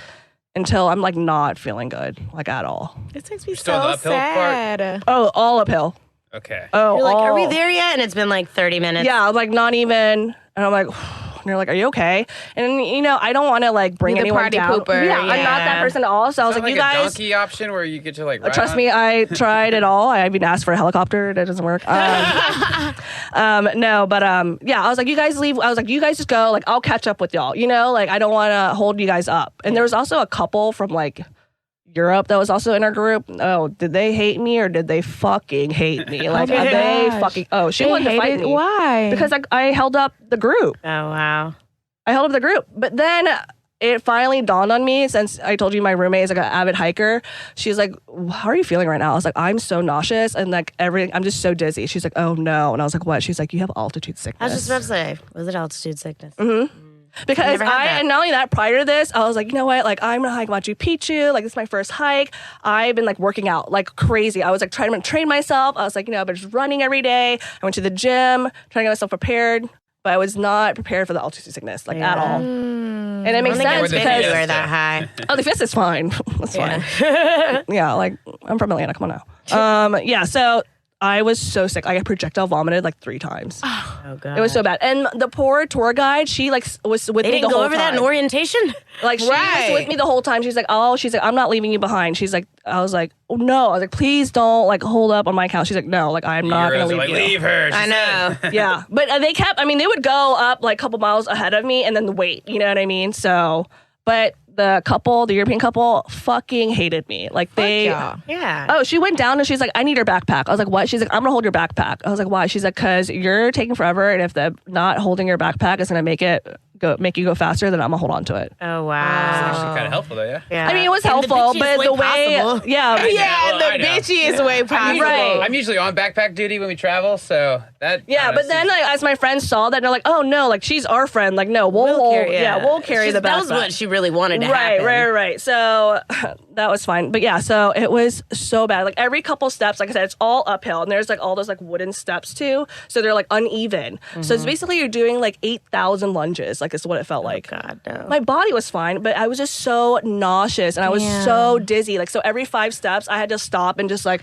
until I'm like not feeling good, like at all. This makes me Still the so uphill part? sad. Oh, all uphill. Okay. Oh, You're like, are we all- there yet? And it's been like 30 minutes. Yeah, I'm like not even. And I'm like, And they're like, are you okay? And, you know, I don't want to like bring You're the anyone party down. pooper, Yeah, I'm not that yeah. person at all. So I was Sounds like, you a guys. donkey option where you get to like ride Trust on. me, I tried it all. I even asked for a helicopter. That doesn't work. No, but yeah, I was like, you guys leave. I was like, you guys just go. Like, I'll catch up with y'all. You know, like I don't want to hold you guys up. And there was also a couple from like Europe that was also in our group. Oh, did they hate me or did they fucking hate me? Like, my they gosh. fucking. Oh, she They wanted to fight hated- me. Why? Because I held up the group. Oh, wow. I held up the group. But then it finally dawned on me, since I told you my roommate is like an avid hiker. She's like, how are you feeling right now? I was like, I'm so nauseous and like everything. I'm just so dizzy. She's like, oh no. And I was like, what? She's like, you have altitude sickness. I was just about to say, was it altitude sickness? Because Never had that. and not only that, prior to this, I was like, you know what? Like, I'm gonna hike Machu Picchu. Like, this is my first hike. I've been like working out like crazy. I was like trying to train myself. I was like, you know, I've been just running every day. I went to the gym, trying to get myself prepared, but I was not prepared for the altitude sickness, like at all. And it makes I don't think sense Or the it's been because anywhere that high. oh, the fist is fine. That's fine. Yeah, like I'm from Atlanta. Come on now. Yeah. So I was so sick. I got projectile vomited like 3 times. Oh, God. It was so bad. And the poor tour guide, she like was with They me didn't the go whole over time. that in orientation? Like she Right. was with me the whole time. She's like, I'm not leaving you behind. She's like, I was like, oh no. I was like, please don't like hold up on my account. She's like, no, like I'm not gonna Heroes are leave like, you. leave her. she I know. said. Yeah, but they kept. I mean, they would go up like a couple miles ahead of me and then wait. You know what I mean? So, but the European couple, fucking hated me. Like they. y'all. Yeah. Oh, she went down and she's like, I need her backpack. I was like, what? She's like, I'm gonna hold your backpack. I was like, why? She's like, cause you're taking forever, and if the not holding your backpack is gonna make you go faster, then I'm gonna hold on to it. Oh, wow. Actually kind of helpful though, yeah. Yeah. I mean, it was In the helpful, bitchiest but the way, possible. yeah, Yeah, well, I the know. bitchiest way possible. Right. I'm usually on backpack duty when we travel, so that. yeah. kinda But then, seems- like, as my friends saw that, they're like, "Oh no, like she's our friend. Like, no, we'll carry the backpack." That was what she really wanted to happen. Right. So that was fine. But yeah, so it was so bad. Like every couple steps, like I said, it's all uphill, and there's like all those like wooden steps too. So they're like uneven. So it's basically you're doing like 8,000 lunges. Like, it's what it felt like. God, no. My body was fine, but I was just so nauseous and I was so dizzy. Like, so every 5 steps, I had to stop and just like,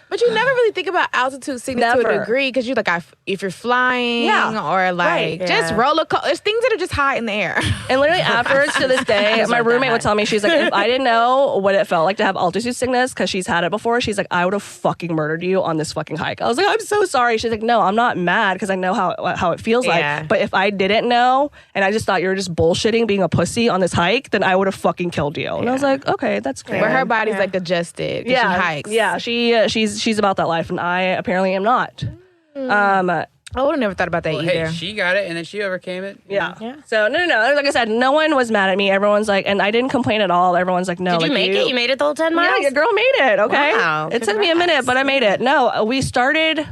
But you never really think about altitude sickness to a Never. degree because you're like, if you're flying Yeah. or like Right. just Yeah. roller coaster, there's things that are just high in the air. and literally afterwards to this day, my not that roommate high. would tell me, she's like, if I didn't know what it felt like to have altitude sickness, because she's had it before, she's like, I would have fucking murdered you on this fucking hike. I was like, I'm so sorry. She's like, no, I'm not mad because I know how it feels Yeah. like. But if I didn't know and I just thought you were just bullshitting, being a pussy on this hike, then I would have fucking killed you. And I was like, okay, that's fair. Where her body's like adjusted. 'Cause she hikes. Yeah, she's about that life, and I apparently am not. I would have never thought about that Well, either. hey, she got it, and then she overcame it. Yeah. So no. Like I said, no one was mad at me. Everyone's like, and I didn't complain at all. Everyone's like, no. Did like you make it? You made it the whole 10 miles? Yeah, your girl made it. Okay. Wow, It took me a minute, but I made it. No, we started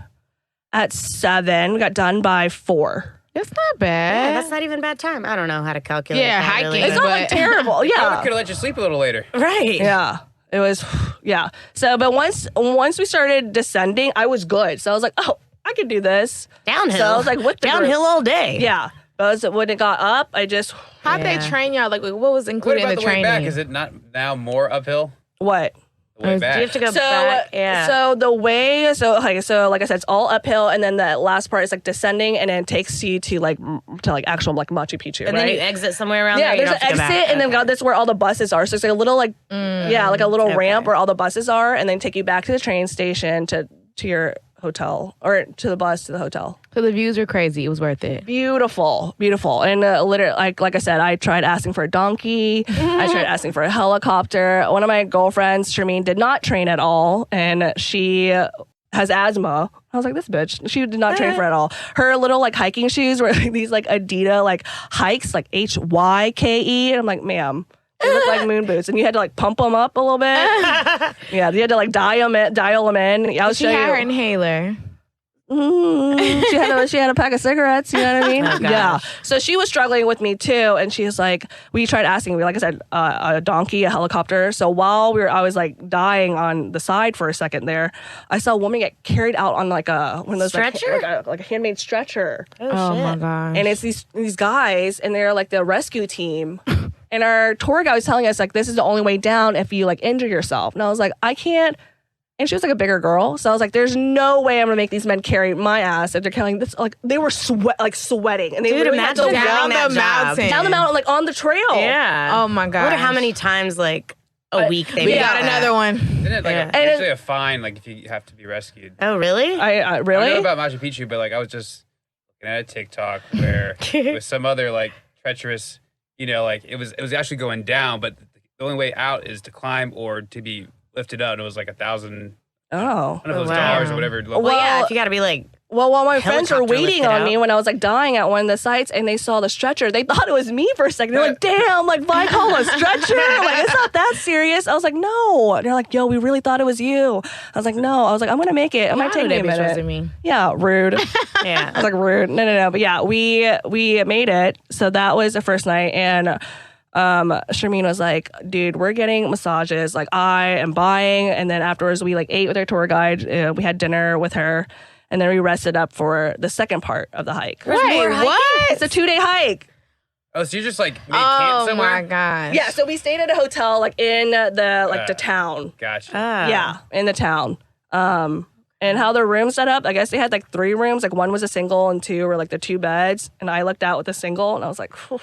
at 7. We got done by 4. It's not Yeah, bad. that's not even bad time. I don't know how to calculate Yeah, that, hiking. really. It's not like But- terrible. I Yeah. could have let you sleep a little later. Right. Yeah. It was, yeah. So, but once we started descending, I was good. So I was like, oh, I could do this. Downhill. So I was like, with the Downhill group. all day. Yeah. But when it got up, I just, How'd Yeah. they train y'all? Like, what was What included in about the the way training? back? Is it not now more uphill? what? The way Do back. Do you have to go So, back? Yeah. so the way, so like I said, it's all uphill, and then the last part is like descending, and then it takes you to actual like Machu Picchu, and right? then you exit somewhere around Yeah, there. You there's don't an have to go exit, back. and then Okay. that's where all the buses are. So it's like a little like like a little okay. ramp where all the buses are, and then take you back to the train station to your hotel or to the bus to the hotel. So the views were crazy. It was worth it. Beautiful, and literally, like I said, I tried asking for a donkey. I tried asking for a helicopter. One of my girlfriends, Shermeen, did not train at all, and she has asthma. I was like, this bitch. She did not train for it at all. Her little like hiking shoes were like, these like Adidas like hikes, like HYKE, and I'm like, ma'am. They look like moon boots, and you had to like pump them up a little bit. Yeah, you had to like dial them in. Yeah, I'll She show had you. her inhaler. She had a pack of cigarettes. You know what I mean? Oh, gosh. Yeah. So she was struggling with me too, and she was like, we tried asking. Like I said, a donkey, a helicopter. So while I was like dying on the side for a second there, I saw a woman get carried out on like one of those Stretcher? like a handmade stretcher, Oh shit. my gosh. and it's these guys, and they're like the rescue team. And our tour guide was telling us like this is the only way down if you like injure yourself. And I was like, I can't And she was like a bigger girl. So I was like, there's no way I'm going to make these men carry my ass. And they're carrying this, like, they were sweating. And they Dude, literally had to imagine walk having that the job. mountain. down the mountain, like on the trail. Yeah. Oh my god. I wonder how many times like a week they We did got that. another one. Isn't it like Yeah. actually a fine, like if you have to be rescued? Oh, really? I I really? don't know about Machu Picchu, but like I was just looking at a TikTok where it was some other like treacherous, like it was actually going down, but the only way out is to climb or to be lifted up. And it was like $1,000. Oh. I don't know if it was Wow. dollars or whatever. Well, yeah, if you got to be like, Well, while my friends were Helicopter waiting lifted on out. me when I was like dying at one of the sites and they saw the stretcher, they thought it was me for a second. They're like, damn, like, why call a stretcher? Like, it's not that serious. I was like, no. And they're like, yo, we really thought it was you. I was like, no. I was like, I'm going to make it. It might take me a minute. Me. Yeah, rude. yeah. I was like, rude. No. But yeah, we made it. So that was the first night. And Sharmeen was like, dude, we're getting massages. Like, I am buying. And then afterwards, we like ate with our tour guide. We had dinner with her. And then we rested up for the second part of the hike. Wait, what? It's a 2-day hike. Oh, so you just like made camp Oh somewhere? my gosh. Yeah, so we stayed at a hotel like in the town. Gotcha. Yeah, in the town. And how the rooms set up, I guess they had like 3 rooms. Like one was a single and 2 were like the 2 beds. And I looked out with a single and I was like, phew,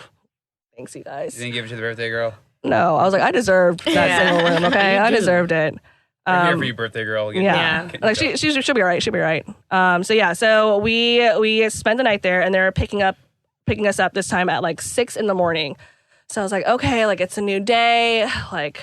thanks you guys. You didn't give it to the birthday girl? No, I was like, I deserved that Yeah. single room, okay? I deserved it. We're here for you, birthday girl. Yeah. Like she'll be all right. She'll be all right. So we spent the night there and they're picking us up this time at like 6 a.m. So I was like, okay, like it's a new day. Like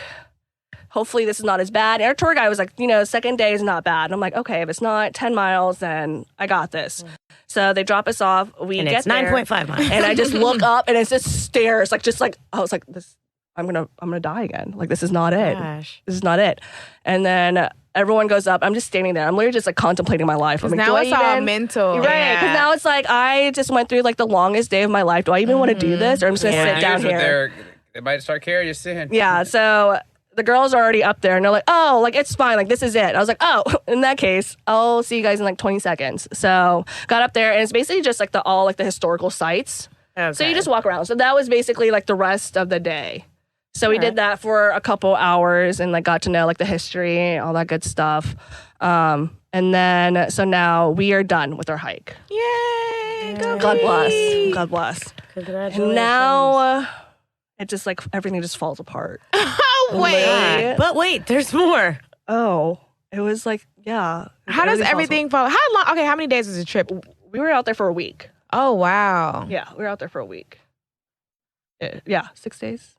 hopefully this is not as bad. And our tour guide was like, second day is not bad. And I'm like, okay, if it's not 10 miles, then I got this. So they drop us off. We And get it's there, 9.5 miles. and I just look up and it's just stairs. Like just like I was like, this. I'm gonna die again. Like this is not it. Gosh. This is not it. And then everyone goes up. I'm just standing there. I'm literally just like contemplating my life. I'm like, Now do I it's all even- mental. Right. Because now it's like I just went through like the longest day of my life. Do I even want to do this, or I'm just gonna sit down here? They might start carrying you soon. Yeah. So the girls are already up there, and they're like, "Oh, like it's fine. Like this is it." I was like, "Oh, in that case, I'll see you guys in like 20 seconds." So got up there, and it's basically just like the historical sites. Okay. So you just walk around. So that was basically like the rest of the day. So we did that for a couple hours and like got to know like the history, all that good stuff. And then so now we are done with our hike. Yay. Go God bless. Queen. God bless. Congratulations. And now it just like everything just falls apart. Oh, wait. Wait. But wait, there's more. Oh, it was like, yeah. How does falls everything fall? How long? Okay, how many days was the trip? apart. We were out there for a week. Oh, wow. Yeah, we were out there for a week. Yeah, 6 days.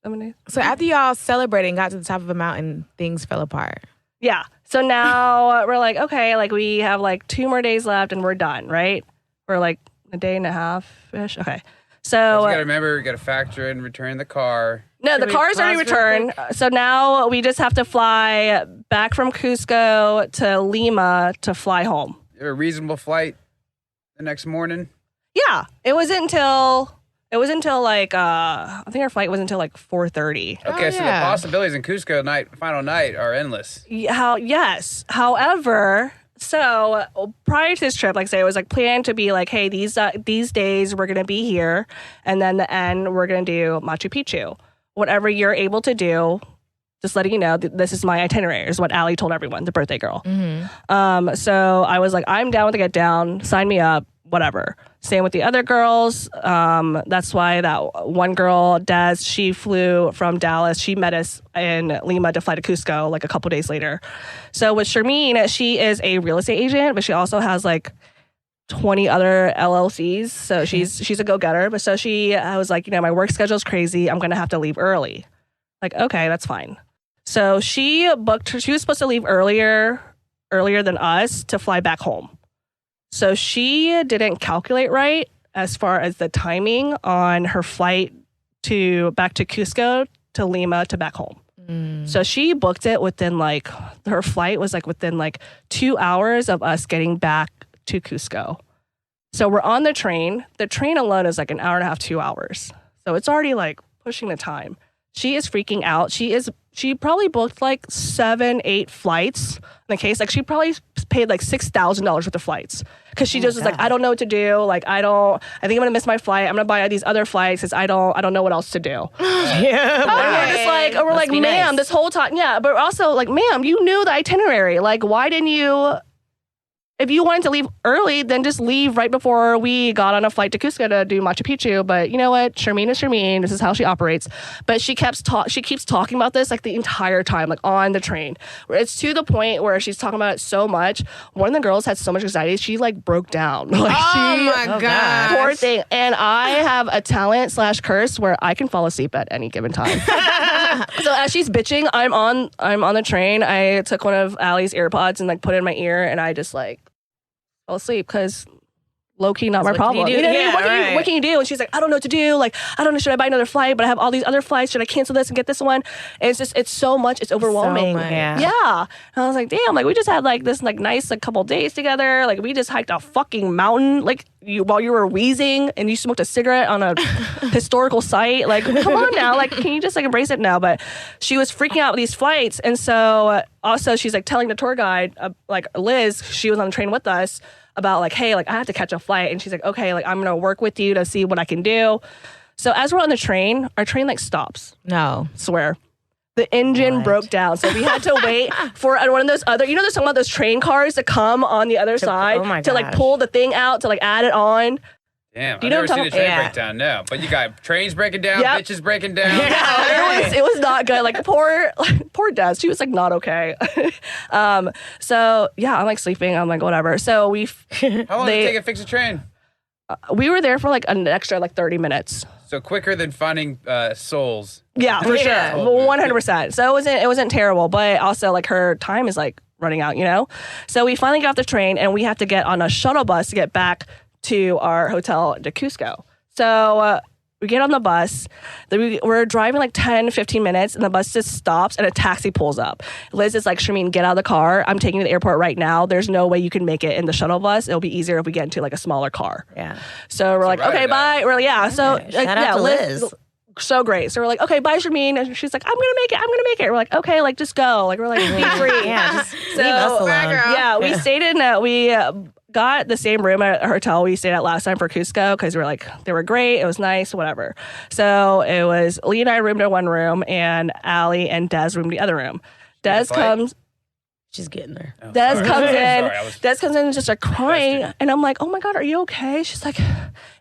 7 days. So after y'all celebrated and got to the top of a mountain, things fell apart. Yeah. So now we're like, okay, like we have like 2 more days left and we're done, right? We're like a day and a half-ish. Okay. So You gotta remember, you gotta factor in return the car. no, the we car's already pause real returned. So now we just have to fly back from Cusco to Lima to fly home. You have a reasonable flight the next morning. Yeah. It wasn't until like I think our flight was until like 4:30. Okay, so the yeah. possibilities in Cusco final night are endless. Yes. However, so prior to this trip, like I say, it was like planned to be like, hey, these days we're gonna be here, and then the end we're gonna do Machu Picchu. Whatever you're able to do, just letting you know, this is my itinerary. Is what Allie told everyone, the birthday girl. So I was like, I'm down with the get down. Sign me up. Whatever. Same with the other girls. That's why that one girl, Des, she flew from Dallas. She met us in Lima to fly to Cusco like a couple days later. So with Sharmeen, she is a real estate agent, but she also has like 20 other LLCs. So she's a go-getter. But so I was like, my work schedule is crazy. I'm going to have to leave early. Like, okay, that's fine. So she was supposed to leave earlier than us to fly back home. So she didn't calculate right as far as the timing on her flight back to Cusco to Lima to back home. So she booked it within her flight was within 2 hours of us getting back to Cusco. So we're on the train. The train alone is an hour and a half, 2 hours. So it's already pushing the time. She is freaking out. She probably booked like 7-8 flights in the case. Like she probably paid like $6,000 worth of flights because she just was like, I don't know what to do. Like I think I'm gonna miss my flight. I'm gonna buy these other flights because I don't know what else to do. Yeah. We're like, ma'am, this whole time, yeah. But also like, ma'am, you knew the itinerary. Like, why didn't you? If you wanted to leave early, then just leave right before we got on a flight to Cusco to do Machu Picchu. But you know what? Shermeen is Shermeen. This is how she operates. But she keeps talking about this like the entire time, like on the train. It's to the point where she's talking about it so much. One of the girls had so much anxiety, she like broke down. Like, my God. Poor thing. And I have a talent / curse where I can fall asleep at any given time. So as she's bitching, I'm on the train. I took one of Allie's AirPods and like put it in my ear, and I just like fell asleep because low-key not my problem. You know what can you do? And she's like, I don't know what to do. Like, I don't know, should I buy another flight? But I have all these other flights. Should I cancel this and get this one? And it's so much. It's overwhelming. So much. Yeah. And I was like, damn, like we just had like this like nice like couple days together. Like we just hiked a fucking mountain like while you were wheezing and you smoked a cigarette on a historical site. Like, come on now. Like, can you just like embrace it now? But she was freaking out with these flights. And so also she's like telling the tour guide, like Liz, she was on the train with us, about like, hey, like I have to catch a flight. And she's like, okay, like I'm gonna work with you to see what I can do. So as we're on the train, our train like stops. No. Swear. The engine broke down. So we had to wait for one of those other, you know, there's some of those train cars that come on the other side to like pull the thing out to like add it on. Damn, Do you I've know never what seen a I'm train break down, no. But you got trains breaking down, Yep. bitches breaking down. Yeah, it was not good. Like poor Des. She was like not okay. So yeah, I'm like sleeping. I'm like whatever. So How long did it take to fix a train? we were there for like an extra like 30 minutes. So quicker than finding souls. Yeah, for sure. 100%. So it wasn't terrible, but also like her time is like running out, you know? So we finally got off the train and we have to get on a shuttle bus to get back to our hotel to Cusco. So we get on the bus. We're driving like 10, 15 minutes and the bus just stops and a taxi pulls up. Liz is like, Shermeen, get out of the car. I'm taking you to the airport right now. There's no way you can make it in the shuttle bus. It'll be easier if we get into like a smaller car. Yeah. So we're like, okay, bye. We're like, yeah. So like, Shout out to Liz. So great. So we're like, okay, bye, Shermeen. And she's like, I'm gonna make it. We're like, okay, like just go. Like we're like, be free. Yeah, just leave us alone. Yeah, we stayed in. We got the same room at a hotel we stayed at last time for Cusco because we were like, they were great. It was nice, whatever. So it was Lee and I roomed in one room, and Allie and Des roomed in the other room. Des comes. She's getting there. Des comes in. Sorry, Des comes in and just like crying, and I'm like, "Oh my God, are you okay?" She's like,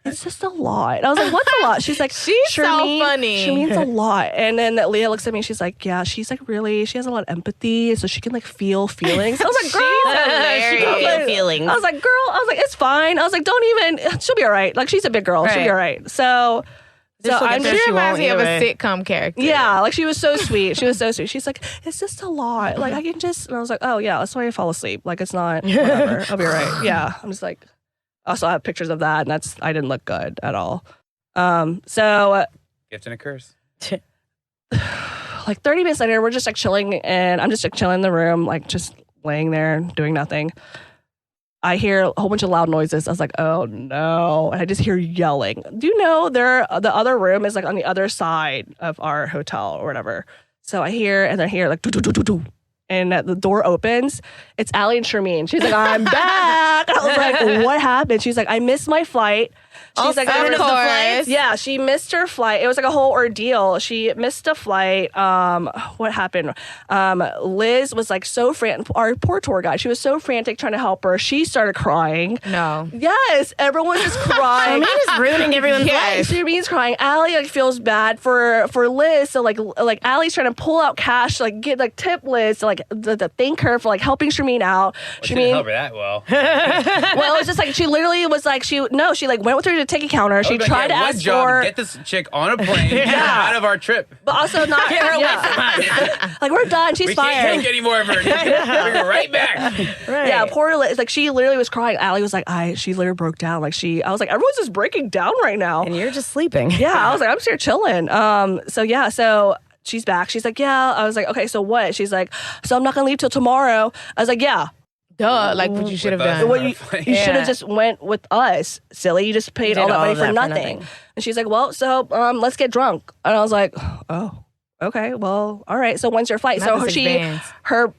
"It's just a lot." And I was like, "What's a lot?" She's like, She's so funny. Shermeen's a lot. And then Leah looks at me. She's like, "Yeah, she's like really. She has a lot of empathy, so she can like feel feelings." I was like, "Girl, She can feel feelings. I was like, "Girl," I was like, "It's fine." I was like, "Don't even. She'll be all right. Like she's a big girl. She'll be all right." So I'm She just. reminds me of a anyway. sitcom character. Yeah, like she was so sweet. She's like, it's just a lot. Like I can just, and I was like, oh yeah, that's why I fall asleep. Like it's not, whatever. I'll be all right. Yeah, I'm just like, also I have pictures of that, and I didn't look good at all. So Gift and a curse. like 30 minutes later, we're just like chilling, and I'm just like chilling in the room, like just laying there doing nothing. I hear a whole bunch of loud noises. I was like, oh no. And I just hear yelling. Do you know the other room is like on the other side of our hotel or whatever. So I hear, and I hear like, doo, doo, doo, doo, doo. And the door opens. It's Allie and Shermeen. She's like, I'm back. I was like, what happened? She's like, I missed my flight. She's like, of course. yeah, she missed her flight. It was like a whole ordeal. She missed a flight. What happened? Liz was like so frantic. Our poor tour guide. She was so frantic trying to help her. She started crying. No. Yes, everyone just crying. Shermeen is ruining everyone's life. Shermeen's crying. Allie like feels bad for Liz. So like Allie's trying to pull out cash to like get like tip Liz to like to thank her for like helping Shermeen out. She didn't help her that well. Well, it was just like she literally was like she like went with her to the ticket counter. She tried to ask for get this chick on a plane out of our trip. but also not Get her away from us. like we're done. She's We fine. can't take any more of her. Bring her right back. Right. Yeah, poor Liz. Like she literally was crying. Allie was like, she literally broke down. Like I was like, everyone's just breaking down right now. And you're just sleeping. Yeah, I was like, I'm just here chilling. So she's back. She's like, yeah. I was like, okay, so what? She's like, so I'm not gonna leave till tomorrow. I was like, yeah. Duh, like what you should have With us. done. Well, you should have just went with us, silly. You just paid all that money for nothing. And she's like, well, so let's get drunk. And I was like, oh. okay, well, all right. So when's your flight? Not So this expands. her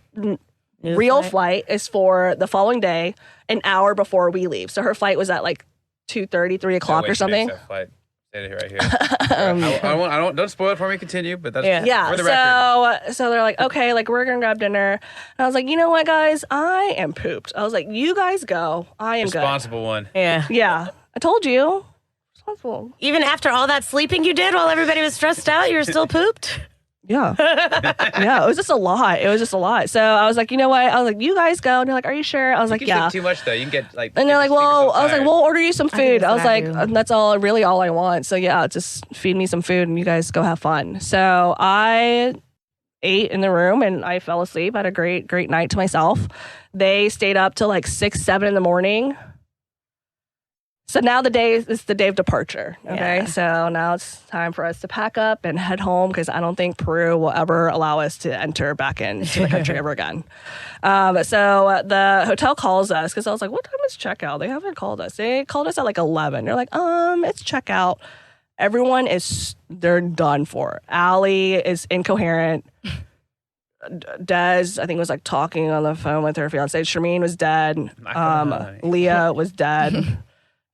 real flight is for the following day, an hour before we leave. So her flight was at like 2:30, 3 o'clock or something. Flight. Say it right here. I don't spoil it for me. Continue, but that's for the record. So they're like, okay, like we're gonna grab dinner. And I was like, you know what, guys, I am pooped. I was like, you guys go. I am Responsible one. Yeah. good. Yeah, I told you. Responsible. Even after all that sleeping you did while everybody was stressed out, you were still pooped? Yeah. Yeah, it was just a lot. So I was like, you know what? I was like, you guys go. And they're like, are you sure? I was like, You can yeah. sleep too much though. You can get like. And they're like, well, I was like, we'll order you some food. I was like, that's what I do. that's all I want. So yeah, just feed me some food and you guys go have fun. So I ate in the room and I fell asleep. I had a great night to myself. They stayed up till like 6, 7 in the morning. So now it's the day of departure. Okay. Yeah. So now it's time for us to pack up and head home because I don't think Peru will ever allow us to enter back into the country ever again. So the hotel calls us because I was like, what time is checkout? They haven't called us. They called us at like 11. They're like, it's checkout. Everyone they're done for. Allie is incoherent. Des, I think, was like talking on the phone with her fiance. Shermeen was dead. Leah was dead.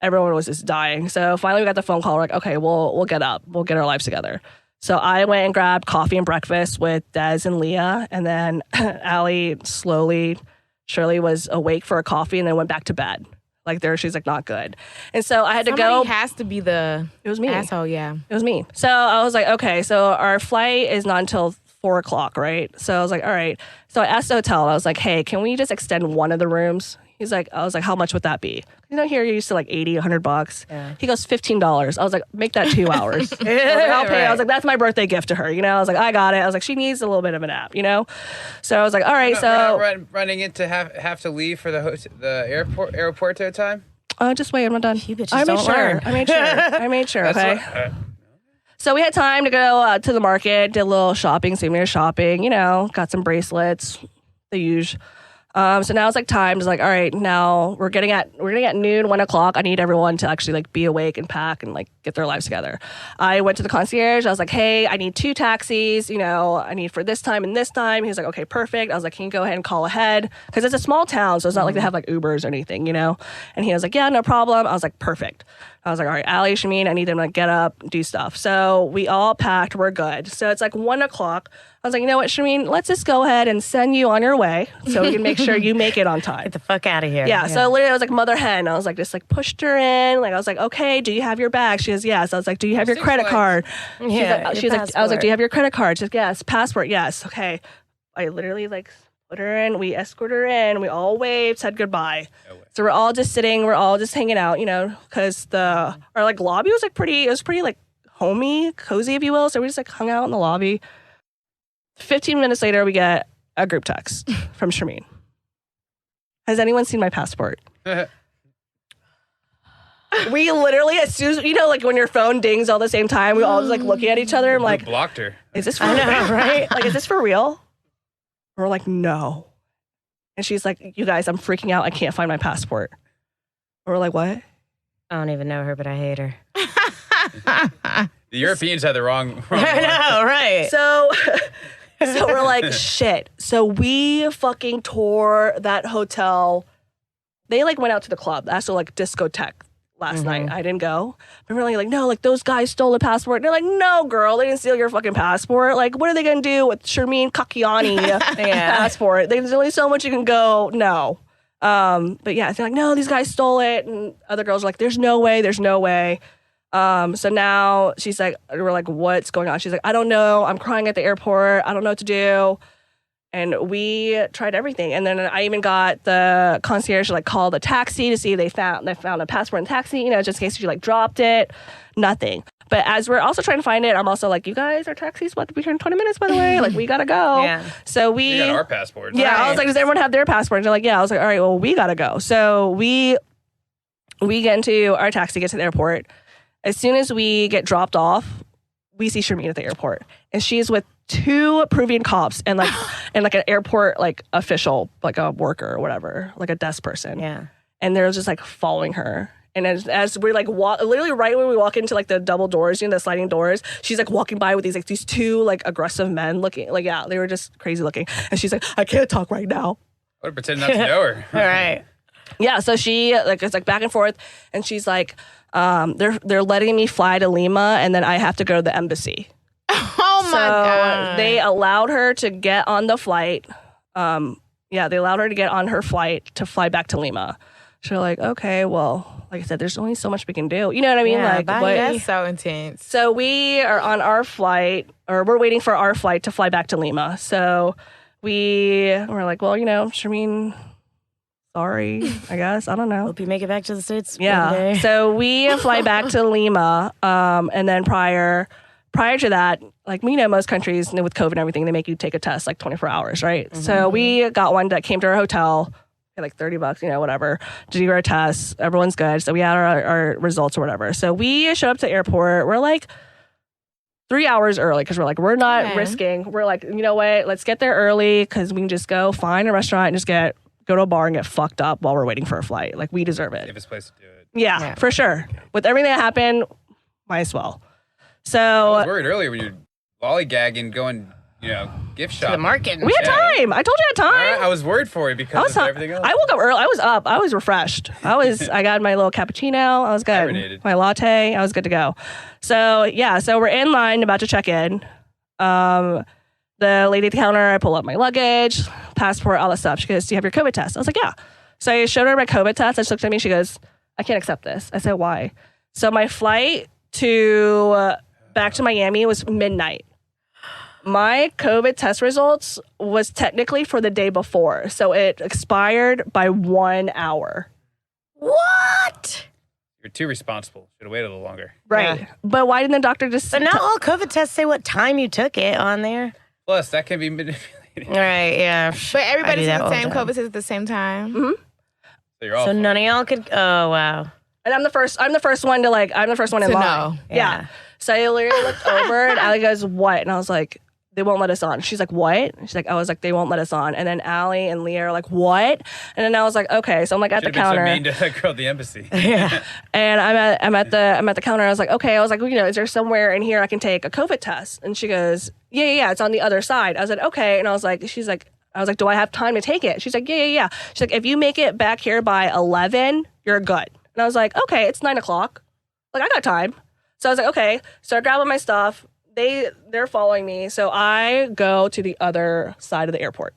Everyone was just dying. So finally we got the phone call. We're like, okay, we'll get up. We'll get our lives together. So I went and grabbed coffee and breakfast with Des and Leah. And then Allie Shirley was awake for a coffee and then went back to bed. Like she's like not good. And so I had to go. Somebody has to be the It was me. asshole, yeah. It was me. So I was like, okay, so our flight is not until 4 o'clock, right? So I was like, all right. So I asked the hotel, I was like, hey, can we just extend one of the rooms? I was like, how much would that be? Here you're used to like $80, $100. Yeah. He goes, $15. I was like, make that 2 hours. I was like, I'll pay. I was like, that's my birthday gift to her. I was like, I got it. I was like, she needs a little bit of a nap, So I was like, all right. We're not running into have to leave for the airport time. Just wait, I'm not done. You bitches I made don't sure. learn. I made sure. Okay. So we had time to go to the market, did a little shopping, souvenir shopping. Got some bracelets, the usual. So now it's like time. It's like, all right, now we're getting at noon, 1 o'clock. I need everyone to actually like be awake and pack and like get their lives together. I went to the concierge. I was like, hey, I need 2 taxis. I need for this time and this time. He was like, okay, perfect. I was like, can you go ahead and call ahead? Because it's a small town, so it's not like they have like Ubers or anything, And he was like, yeah, no problem. I was like, perfect. I was like, all right, Allie, Shameen, I need them to get up, do stuff. So we all packed. We're good. So it's like 1 o'clock. I was like, you know what, Shameen, let's just go ahead and send you on your way so we can make sure you make it on time. Get the fuck out of here. Yeah. So literally, I was like mother hen. I was like, just like pushed her in. Like I was like, okay, do you have your bag? She goes, yes. I was like, do you have your credit card? Yeah. She was like, I was like, do you have your credit card? She's like, yes. Passport, yes. Okay. I literally like put her in. We escorted her in. We all waved, said goodbye. No way. So we're all just sitting. We're all just hanging out, because our like lobby was like pretty. It was pretty like homey, cozy, if you will. So we just like hung out in the lobby. 15 minutes later, we get a group text from Shameen. Has anyone seen my passport? We literally, as soon as, like when your phone dings all the same time, we all just like looking at each other. I'm like, blocked her. Is this for real? Right? Like, is this for real? And we're like, no. And she's like, you guys, I'm freaking out. I can't find my passport. And we're like, what? I don't even know her, but I hate her. The Europeans had the wrong I know, right? So we're like, shit. So we fucking tore that hotel. They like went out to the club. That's a like discotheque last night. I didn't go. But we're like, no, like those guys stole a passport. And they're like, no, girl, they didn't steal your fucking passport. Like, what are they gonna do with Shermeen Kakiani passport? There's only so much you can go. No. But yeah, they're like, no, these guys stole it. And other girls are like, there's no way. So now she's like, we're like, what's going on? She's like, I don't know. I'm crying at the airport. I don't know what to do. And we tried everything. And then I even got the concierge to like call the taxi to see if they found a passport in the taxi, just in case she like dropped it. Nothing. But as we're also trying to find it, I'm also like, you guys, our taxi's about to be here in 20 minutes, by the way. Like, we gotta go. Yeah. So We got our passports. Yeah, right. I was like, does everyone have their passport? And they're like, yeah. I was like, all right, well, we gotta go. So we get into our taxi, get to the airport. As soon as we get dropped off, we see Shermeen at the airport. And she's with 2 Peruvian cops and like an airport like official, like a worker or whatever, like a desk person. Yeah. And they're just like following her. And as we're like literally right when we walk into like the double doors, the sliding doors, she's like walking by with these two like aggressive men looking like, yeah, they were just crazy looking. And she's like, I can't talk right now. I would pretend not to know her. All right. Yeah, so she like it's like back and forth, and she's like, they're letting me fly to Lima, and then I have to go to the embassy. Oh my God. They allowed her to get on the flight. They allowed her to get on her flight to fly back to Lima. So like, okay, well, like I said, there's only so much we can do. You know what I mean? Yeah, like, That's so intense. So we are on our flight, or we're waiting for our flight to fly back to Lima. So we're like, well, Shermeen, sorry, I guess. I don't know. Hope you make it back to the States one Yeah. day. So we fly back to Lima, and then prior to that, like most countries with COVID and everything, they make you take a test like 24 hours, right? Mm-hmm. So we got one that came to our hotel, like $30, whatever, to do our tests. Everyone's good. So we had our results or whatever. So we showed up to the airport. We're like 3 hours early because we're like, we're not risking. We're like, you know what? Let's get there early because we can just go find a restaurant and just go to a bar and get fucked up while we're waiting for a flight. Like, we deserve it. Safest place to do it. Yeah, for sure. With everything that happened, might as well. So I was worried earlier when you're lollygagging, going, gift shop. The market. we had time. I told you I had time. I was worried for you because of everything else. I woke up early. I was up. I was refreshed. I got my little cappuccino. I was good. Carbonated. My latte. I was good to go. So we're in line about to check in. The lady at the counter, I pull up my luggage, passport, all that stuff. She goes, do you have your COVID test? I was like, yeah. So I showed her my COVID test. She looked at me. She goes, I can't accept this. I said, why? So my flight back to Miami was midnight. My COVID test results was technically for the day before. So it expired by 1 hour. What? You're too responsible. Should have waited a little longer. Right. Yeah. But why didn't the doctor just... But not all COVID tests say what time you took it on there. Plus, that can be manipulated. Right, yeah. But everybody's in the same COVID test at the same time. Mm-hmm. So you're all So none of y'all could... Oh, wow. And I'm the first one in line. know. Yeah. So I literally looked over and Allie goes, what? And I was like, they won't let us on. She's like, what? And she's like, I was like, they won't let us on. And then Allie and Leah are like, what? And then I was like, okay. So I'm like at the counter. Should've been so mean to that girl at the embassy. Yeah. And I'm at the counter. I was like, okay. I was like, is there somewhere in here I can take a COVID test? And she goes, yeah. It's on the other side. I was like, okay. And I was like, do I have time to take it? She's like, yeah. She's like, if you make it back here by 11, you're good. And I was like, okay, it's 9 o'clock. Like, I got time. So I was like, okay. So I grab all my stuff. They're following me. So I go to the other side of the airport.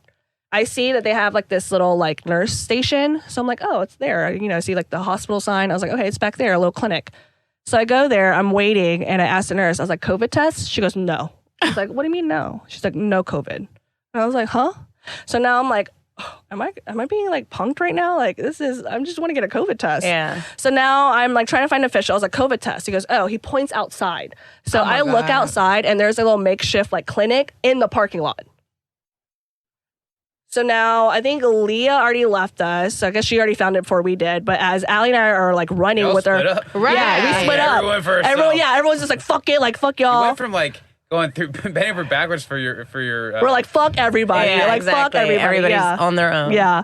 I see that they have like this little like nurse station. So I'm like, oh, it's there. I see like the hospital sign. I was like, okay, it's back there, a little clinic. So I go there, I'm waiting, and I asked the nurse, I was like, COVID test? She goes, no. I was like, what do you mean no? She's like, no COVID. And I was like, huh? So now I'm like, oh, am I being like punked right now? Like I just want to get a COVID test. Yeah. So now I'm like trying to find an official. I was like, COVID test. He goes, oh, he points outside. So I look outside and there's a little makeshift like clinic in the parking lot. So now I think Leah already left us. So I guess she already found it before we did. But as Allie and I are like running with her. Right. Yeah, we split up. Everyone's just like, fuck it, like fuck y'all. You went from like going through bending over backwards for your we're like, fuck everybody. Yeah, like exactly. fuck everybody. Everybody's on their own. Yeah.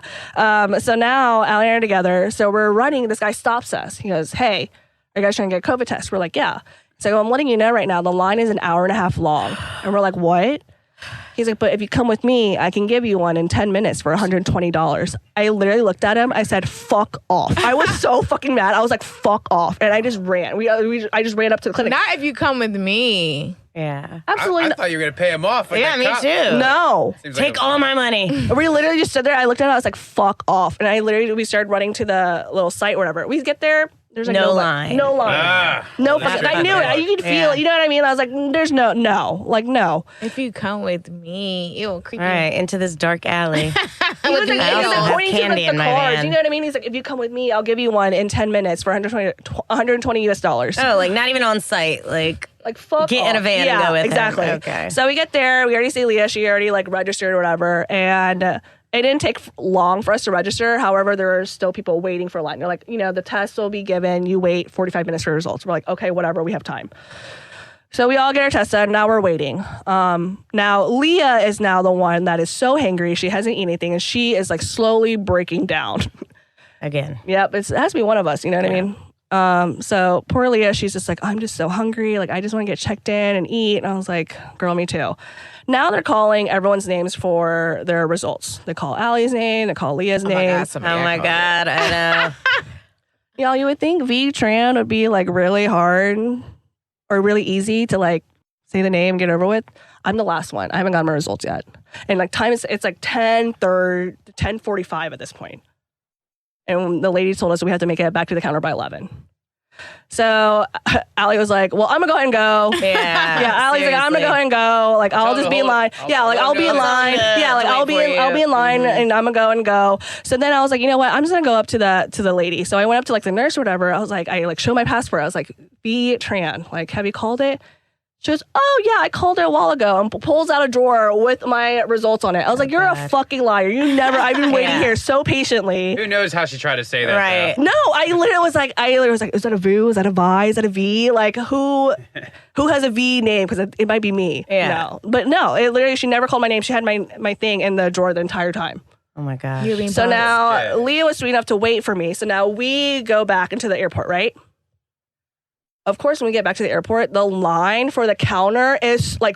So now Allie and I are together. So we're running. This guy stops us. He goes, hey, are you guys trying to get a COVID test? We're like, yeah. So I'm letting you know right now, the line is an hour and a half long. And we're like, what? He's like, but if you come with me, I can give you one in 10 minutes for $120. I literally looked at him. I said, fuck off. I was so fucking mad. I was like, fuck off. And I just ran. I just ran up to the clinic. Not if you come with me. Yeah. Absolutely. I thought you were going to pay him off. Like yeah, me cop. too. No. Take all my money. We literally just stood there. I looked at it. I was like, fuck off. And we started running to the little site or whatever. We get there. There's like no line. No line. No fucking. I knew it. You could feel. You know what I mean? I was like, there's no. If you come with me, it will creep All right, into this dark alley. He was like, I also have pointing to candy like, in the my cars. van. You know what I mean? He's like, if you come with me, I'll give you one in 10 minutes for $120 US dollars. Oh, like not even on site. Like fuck get off. in a van and go with exactly. him. Okay. So we get there. We already see Leah. She already like registered or whatever. And it didn't take long for us to register. However, there are still people waiting for a line. They're like, the test will be given. You wait 45 minutes for results. We're like, okay, whatever. We have time. So we all get our tests done. Now we're waiting. Now Leah is now the one that is so hangry. She hasn't eaten anything, and she is like slowly breaking down. Again. Yep, it has to be one of us. You know what I mean? So poor Leah, she's just like, I'm just so hungry. Like, I just want to get checked in and eat. And I was like, girl, me too. Now they're calling everyone's names for their results. They call Allie's name. They call Leah's name. Oh my God, I know. Y'all, you would think V-Tran would be like really hard or really easy to like say the name, get over with. I'm the last one. I haven't gotten my results yet. And like it's like 10:45 at this point. And the lady told us we have to make it back to the counter by 11. So Allie was like, well, I'm gonna go ahead and go. Yeah. Allie's like, I'm gonna go ahead and go. Like, I'll just be in line. I'll be in line. I'll be in line and I'm gonna go and go. So then I was like, you know what? I'm just gonna go up to the lady. So I went up to like the nurse or whatever. I was like, I like show my passport. I was like, V-Tran. Like, have you called it? She goes, oh, yeah, I called it a while ago, and pulls out a drawer with my results on it. I was like, you're a fucking liar. I've been waiting here so patiently. Who knows how she tried to say that? Right. No, I literally was like, is that a VU? Is that a Vi? Is that a V? Like, who has a V name? Because it might be me. Yeah. No. But no, it literally, she never called my name. She had my thing in the drawer the entire time. Oh my gosh. So now Leah was sweet enough to wait for me. So now we go back into the airport, right? Of course, when we get back to the airport, the line for the counter is like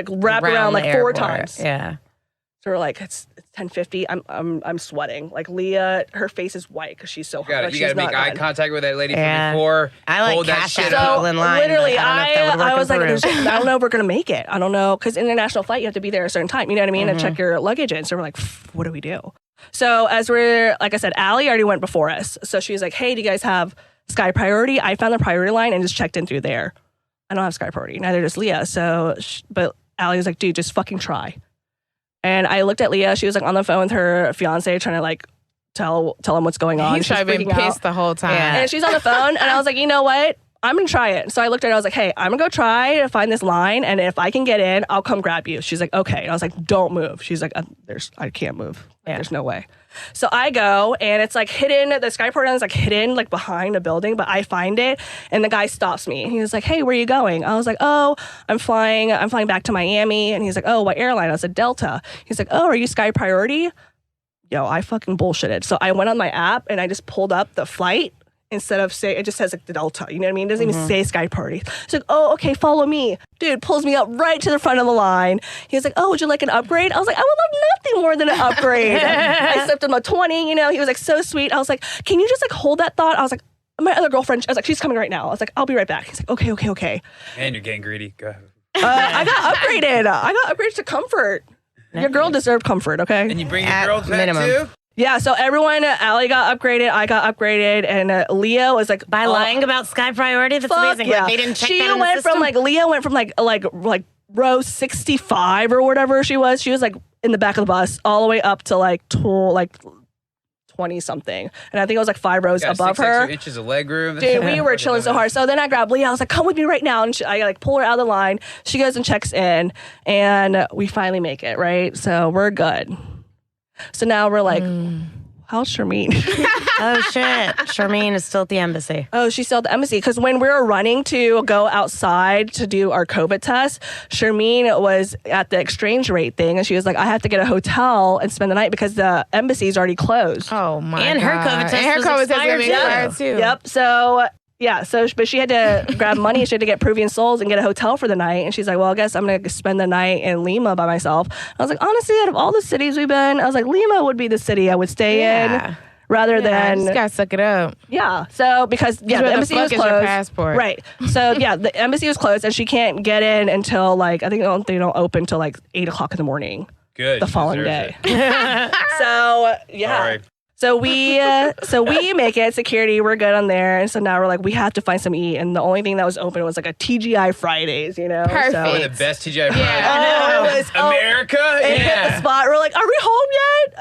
wrapped around like 4 times. Yeah. So we're like, it's 10:50. I'm sweating. Like Leah, her face is white because she's so hot. You gotta make eye contact with that lady Yeah. from before. I like hold that cash shit out up. people in line. Literally, I was like, Peru. I don't know if we're gonna make it. I don't know, because international flight, you have to be there a certain time. You know what I mean? And check your luggage in. So we're like, what do we do? So as we're, like I said, Allie already went before us. So she was like, hey, do you guys have Sky Priority? I found the priority line and just checked in through there. I don't have Sky Priority. Neither does Leah. So, but Allie was like, dude, just fucking try. And I looked at Leah. She was like on the phone with her fiance trying to like tell him what's going on. He's probably been pissed the whole time. Yeah. And she's on the phone. And I was like, you know what? I'm going to try it. So I looked at her. I was like, hey, I'm going to go try to find this line. And if I can get in, I'll come grab you. She's like, okay. And I was like, don't move. She's like, I can't move. Like, there's no way. So I go, and it's like hidden. The Sky Port is like hidden, like behind a building, but I find it, and the guy stops me. He was like, hey, where are you going? I was like, oh, I'm flying back to Miami. And he's like, oh, what airline? I said, Delta. He's like, oh, are you Sky Priority? Yo, I fucking bullshitted. So I went on my app, and I just pulled up the flight. Instead of it just says like the Delta, you know what I mean? It doesn't even say Sky Priority. It's like, oh, okay, follow me. Dude pulls me up right to the front of the line. He was like, oh, would you like an upgrade? I was like, I would love nothing more than an upgrade. I slipped him a 20, you know, he was like so sweet. I was like, can you just like hold that thought? I was like, my other girlfriend, I was like, she's coming right now. I was like, I'll be right back. He's like, okay. And you're getting greedy. Go ahead. I got upgraded. I got upgraded to comfort. Your girl deserved comfort, okay? And you bring your At girl to that minimum. too? Yeah, so everyone, Allie got upgraded, I got upgraded, and Leah was like... By lying about Sky Priority? That's amazing. Yeah. Like, they didn't check she that in the went system? from Leah went from like row 65 or whatever she was. She was like in the back of the bus all the way up to like 20 something. And I think it was like 5 rows Got above 6 extra her. inches of leg room. Dude, we were chilling so hard. So then I grabbed Leah. I was like, come with me right now. And I like pull her out of the line. She goes and checks in. And we finally make it, right? So we're good. So now we're like... How's Sharmeen? Oh, shit. Charmaine is still at the embassy. Oh, she's still at the embassy. Because when we were running to go outside to do our COVID test, Sharmeen was at the exchange rate thing. And she was like, I have to get a hotel and spend the night because the embassy's already closed. Oh, my And God. her COVID test And her was COVID test expired, was expired, too. Yep. So... Yeah, but she had to grab money. She had to get Peruvian soles and get a hotel for the night. And she's like, well, I guess I'm going to spend the night in Lima by myself. I was like, honestly, out of all the cities we've been, I was like, Lima would be the city I would stay in rather than... just gotta suck it up. Yeah, so because, the where the embassy fuck was is your closed. passport? Right. So, yeah, the embassy was closed and she can't get in until like, I think they don't open till like 8 o'clock in the morning. Good. The following day. So, yeah. All right. So we make it, security, we're good on there. And so now we're like, we have to find some eat. And the only thing that was open was like a TGI Fridays, you know? Perfect. So, Oh, the best TGI Fridays. Oh, it was, America? it hit the spot. We're like, are we home yet?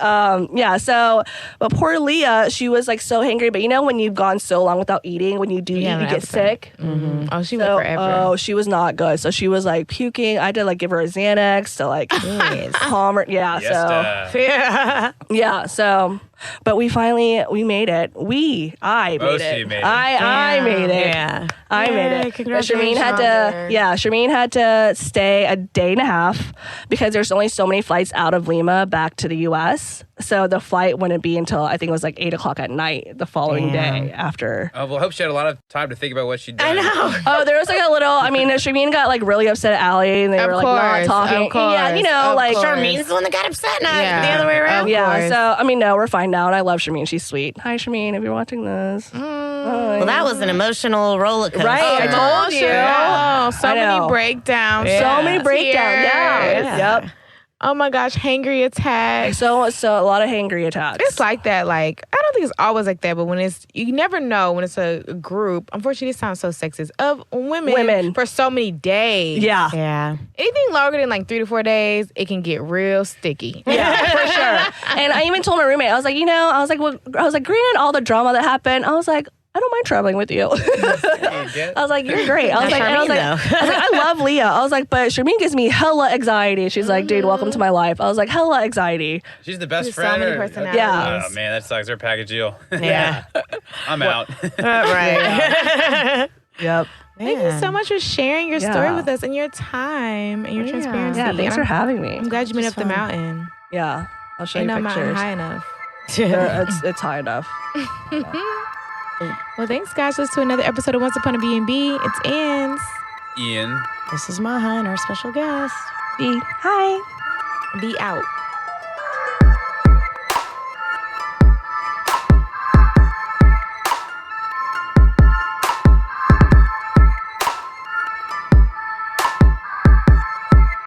Yeah, so, but poor Leah, she was like so hangry. But you know, when you've gone so long without eating, when you do eat, you get sick. Mm-hmm. Oh, she went So, forever. she was not good. So she was like puking. I had to like give her a Xanax to like calm her. Yeah, Yes, so. Yeah, so But we made it. I made Both it. of you made it. I made it. Yeah. I made Yay, it. But congratulations, Shermeen had to stay a day and a half because there's only so many flights out of Lima back to the U.S. So the flight wouldn't be until I think it was like 8:00 at night the following day after. Oh, well, I hope she had a lot of time to think about what she did. I know. Oh, there was like a little. I mean, Shermeen got like really upset at Allie, and they Of were like not course, talking. of course, Yeah, you know, of like course. Charmaine's the one that got upset, not Yeah. the other way around. Of yeah. course. So I mean, no, we're fine now, and I love Shermeen. She's sweet. Hi, Shermeen, if you're watching this. Well, that was an emotional roller coaster. Right, I told you. Oh, so I know. many breakdowns. So many breakdowns. Tears. Yeah. Yep. Oh my gosh, hangry attacks. So a lot of hangry attacks. It's like that. Like, I don't think it's always like that, but when you never know when it's a group. Unfortunately, this sounds so sexist of women for so many days. Yeah. Yeah. Anything longer than like 3 to 4 days, it can get real sticky. Yeah, for sure. And I even told my roommate, I was like, granted all the drama that happened, I was like, I don't mind traveling with you. I was like, you're great. I was like, I love Leah. I was like, but Shermeen gives me hella anxiety. She's like, dude, welcome to my life. I was like, hella anxiety. She's the best There's so friend. many or- personalities. Yeah. Oh, man, that sucks. They're package deal. Yeah. I'm out. Right. Yep. Thank you so much for sharing your story Yeah. with us and your time and your transparency. Yeah, thanks And for having me. I'm glad you made it up the mountain. Yeah. I'll show Ain't you no mountain pictures. high enough. It's high enough. Well, thanks, guys. Listen to another episode of Once Upon a BnB. It's Anns. Ian. This is Maha and our special guest. Hi. Be out.